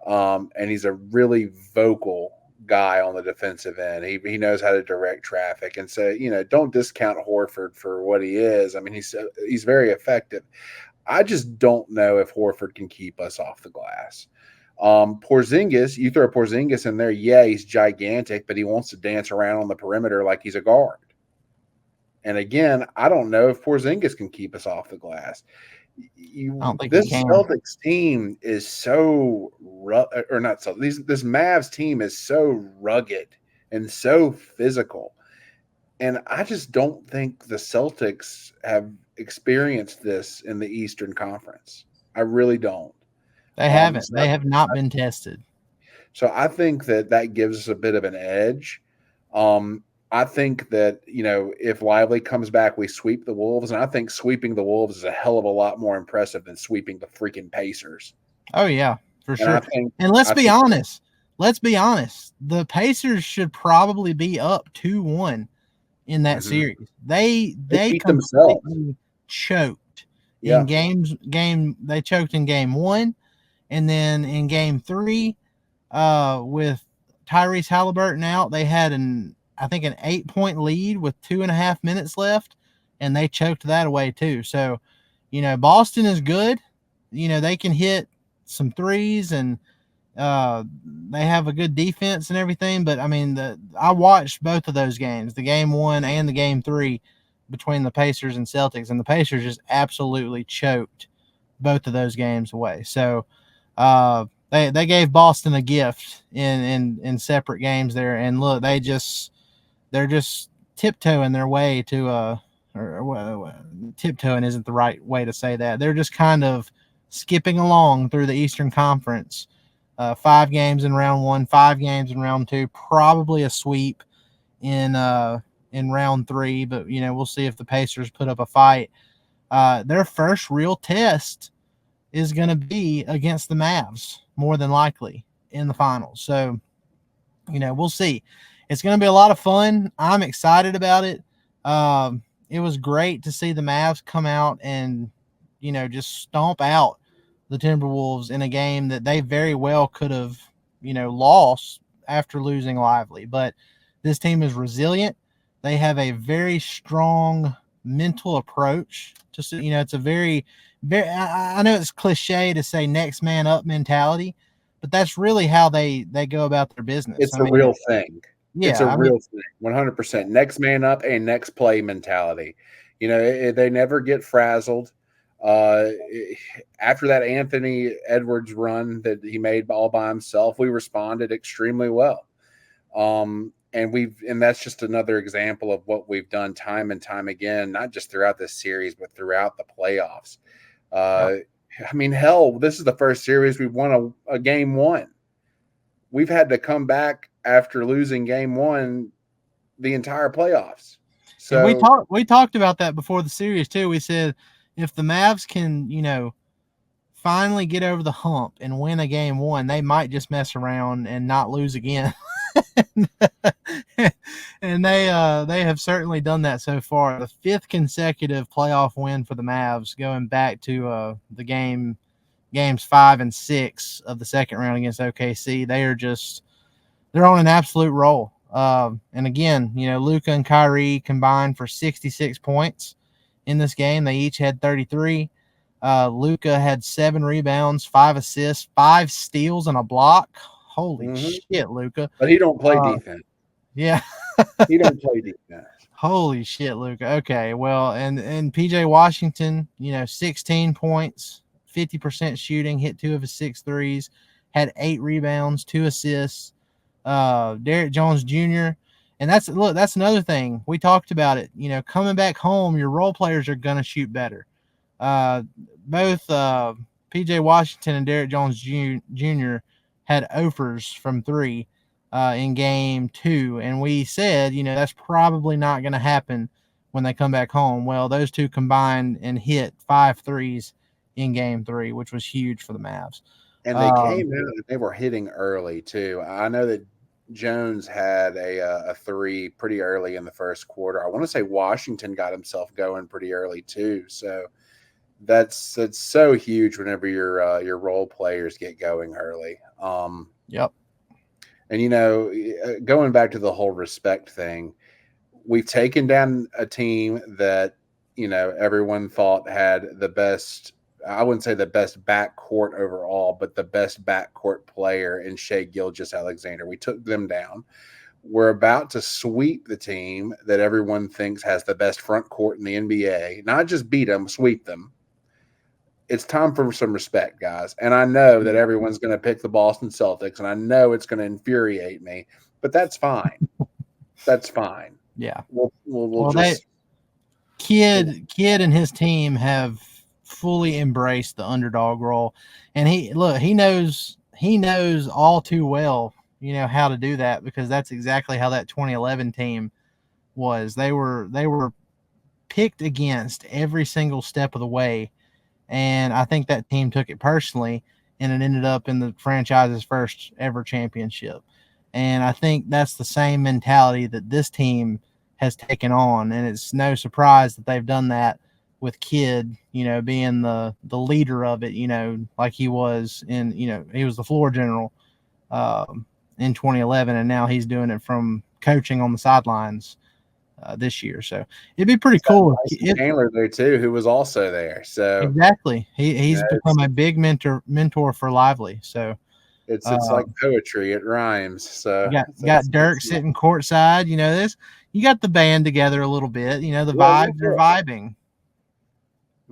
And he's a really vocal guy on the defensive end. He knows how to direct traffic. And so, don't discount Horford for what he is. I mean, he's very effective. I just don't know if Horford can keep us off the glass. Porzingis, you throw Porzingis in there, yeah, he's gigantic, but he wants to dance around on the perimeter like he's a guard. And again, I don't know if Porzingis can keep us off the glass. This Celtics team is so this Mavs team is so rugged and so physical, and I just don't think the Celtics have experienced this in the Eastern Conference. I really don't. They haven't. They have not been tested. So I think that gives us a bit of an edge. I think that, if Lively comes back, we sweep the Wolves. And I think sweeping the Wolves is a hell of a lot more impressive than sweeping the freaking Pacers. Oh, yeah, for sure. And let's be honest. The Pacers should probably be up 2-1 in that series. They beat themselves. Choked in they choked in game 1. And then in game 3, with Tyrese Halliburton out, they had an 8-point lead with 2.5 minutes left, and they choked that away too. So, Boston is good. They can hit some threes, and they have a good defense and everything. But I mean, I watched both of those games, the game 1 and the game 3 between the Pacers and Celtics, and the Pacers just absolutely choked both of those games away. So, they gave Boston a gift in separate games there, and look, they're just tiptoeing their way to tiptoeing isn't the right way to say that. They're just kind of skipping along through the Eastern Conference. 5 games in round 1, 5 games in round 2, probably a sweep in round 3, but we'll see if the Pacers put up a fight. Their first real test is going to be against the Mavs, more than likely, in the finals. So, we'll see. It's going to be a lot of fun. I'm excited about it. It was great to see the Mavs come out and, just stomp out the Timberwolves in a game that they very well could have, lost after losing Lively. But this team is resilient. They have a very strong mental approach to, it's a very, I know it's cliche to say next man up mentality, but that's really how they go about their business. It's a real thing. Yeah, it's a real thing, 100%. Next man up and next play mentality. They never get frazzled. After that Anthony Edwards run that he made all by himself, we responded extremely well. And that's just another example of what we've done time and time again, not just throughout this series, but throughout the playoffs. I mean, hell, this is the first series we've won a game 1. We've had to come back after losing game 1 the entire playoffs. So we talked about that before the series too. We said if the Mavs can, finally get over the hump and win a game 1, they might just mess around and not lose again. And they have certainly done that so far. The 5th consecutive playoff win for the Mavs, going back to the games 5 and 6 of the second round against OKC. They're on an absolute roll. And again, Luka and Kyrie combined for 66 points in this game. They each had 33. Luka had 7 rebounds, 5 assists, 5 steals, and a block. Holy shit, Luka. But he don't play defense. Yeah. He don't play defense. Holy shit, Luka. Okay, well, and PJ Washington, 16 points, 50% shooting, hit 2 of his 6 threes, had 8 rebounds, 2 assists. Derrick Jones Jr. And that's another thing. We talked about it. Coming back home, your role players are going to shoot better. Both P.J. Washington and Derrick Jones Jr. had offers from 3 in game 2. And we said, that's probably not going to happen when they come back home. Well, those two combined and hit 5 threes in game 3, which was huge for the Mavs. And they came out and they were hitting early too. I know that Jones had a 3 pretty early in the first quarter. I want to say Washington got himself going pretty early too. So that's so huge whenever your role players get going early. Yep. And going back to the whole respect thing, we've taken down a team that everyone thought had the best. I wouldn't say the best backcourt overall, but the best backcourt player in Shai Gilgeous-Alexander. We took them down. We're about to sweep the team that everyone thinks has the best front court in the NBA. Not just beat them, sweep them. It's time for some respect, guys. And I know that everyone's going to pick the Boston Celtics, and I know it's going to infuriate me, but that's fine. That's fine. Yeah. We'll just Kid and his team have fully embraced the underdog role, and he knows all too well how to do that, because that's exactly how that 2011 team was. They were picked against every single step of the way, and I think that team took it personally, and it ended up in the franchise's first ever championship. And I think that's the same mentality that this team has taken on, and it's no surprise that they've done that with Kidd, being the leader of it, like he was he was the floor general in 2011, and now he's doing it from coaching on the sidelines this year. So it'd be pretty cool. Chandler there too, who was also there. So exactly, he's become a big mentor for Lively. So it's like poetry; it rhymes. So you got Dirk sitting courtside. You got the band together a little bit. The vibes are vibing.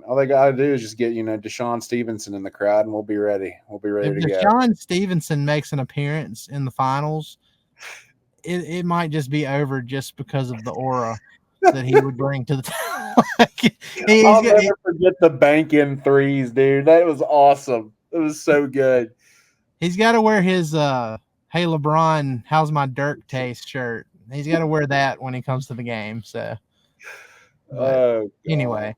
All they got to do is just get, Deshaun Stevenson in the crowd, and we'll be ready. We'll be ready to go. If Deshaun Stevenson makes an appearance in the finals, it might just be over just because of the aura that he would bring to the team. I'll never forget the bank-in threes, dude. That was awesome. It was so good. He's got to wear his "Hey LeBron, how's my Dirk taste" shirt. He's got to wear that when he comes to the game. So, anyway.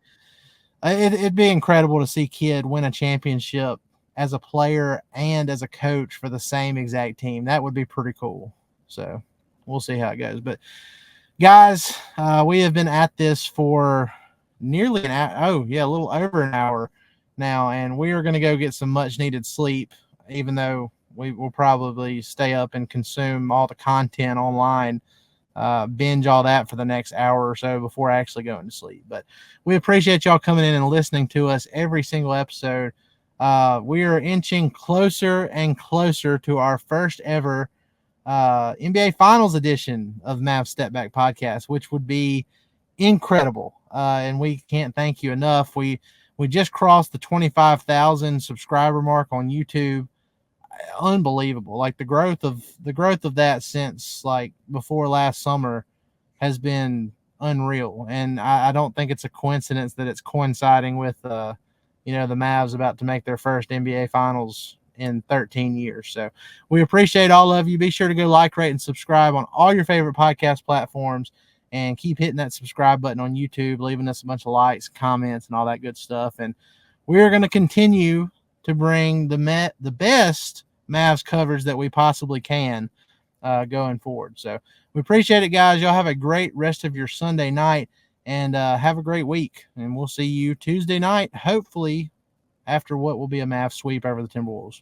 It'd be incredible to see Kidd win a championship as a player and as a coach for the same exact team. That would be pretty cool. So we'll see how it goes. But guys, we have been at this for nearly an hour. Oh yeah, a little over an hour now, and we are going to go get some much needed sleep, even though we will probably stay up and consume all the content online. Binge all that for the next hour or so before actually going to sleep. But we appreciate y'all coming in and listening to us every single episode. We are inching closer and closer to our first ever NBA Finals edition of Mavs Step Back Podcast, which would be incredible. And we can't thank you enough. We just crossed the 25,000 subscriber mark on YouTube. Unbelievable. Like the growth of that since like before last summer has been unreal. And I don't think it's a coincidence that it's coinciding with the Mavs about to make their first NBA Finals in 13 years. So we appreciate all of you. Be sure to go like, rate, and subscribe on all your favorite podcast platforms, and keep hitting that subscribe button on YouTube, leaving us a bunch of likes, comments, and all that good stuff. And we are going to continue to bring the best Mavs coverage that we possibly can going forward. So we appreciate it, guys. Y'all have a great rest of your Sunday night, and have a great week. And we'll see you Tuesday night, hopefully after what will be a Mavs sweep over the Timberwolves.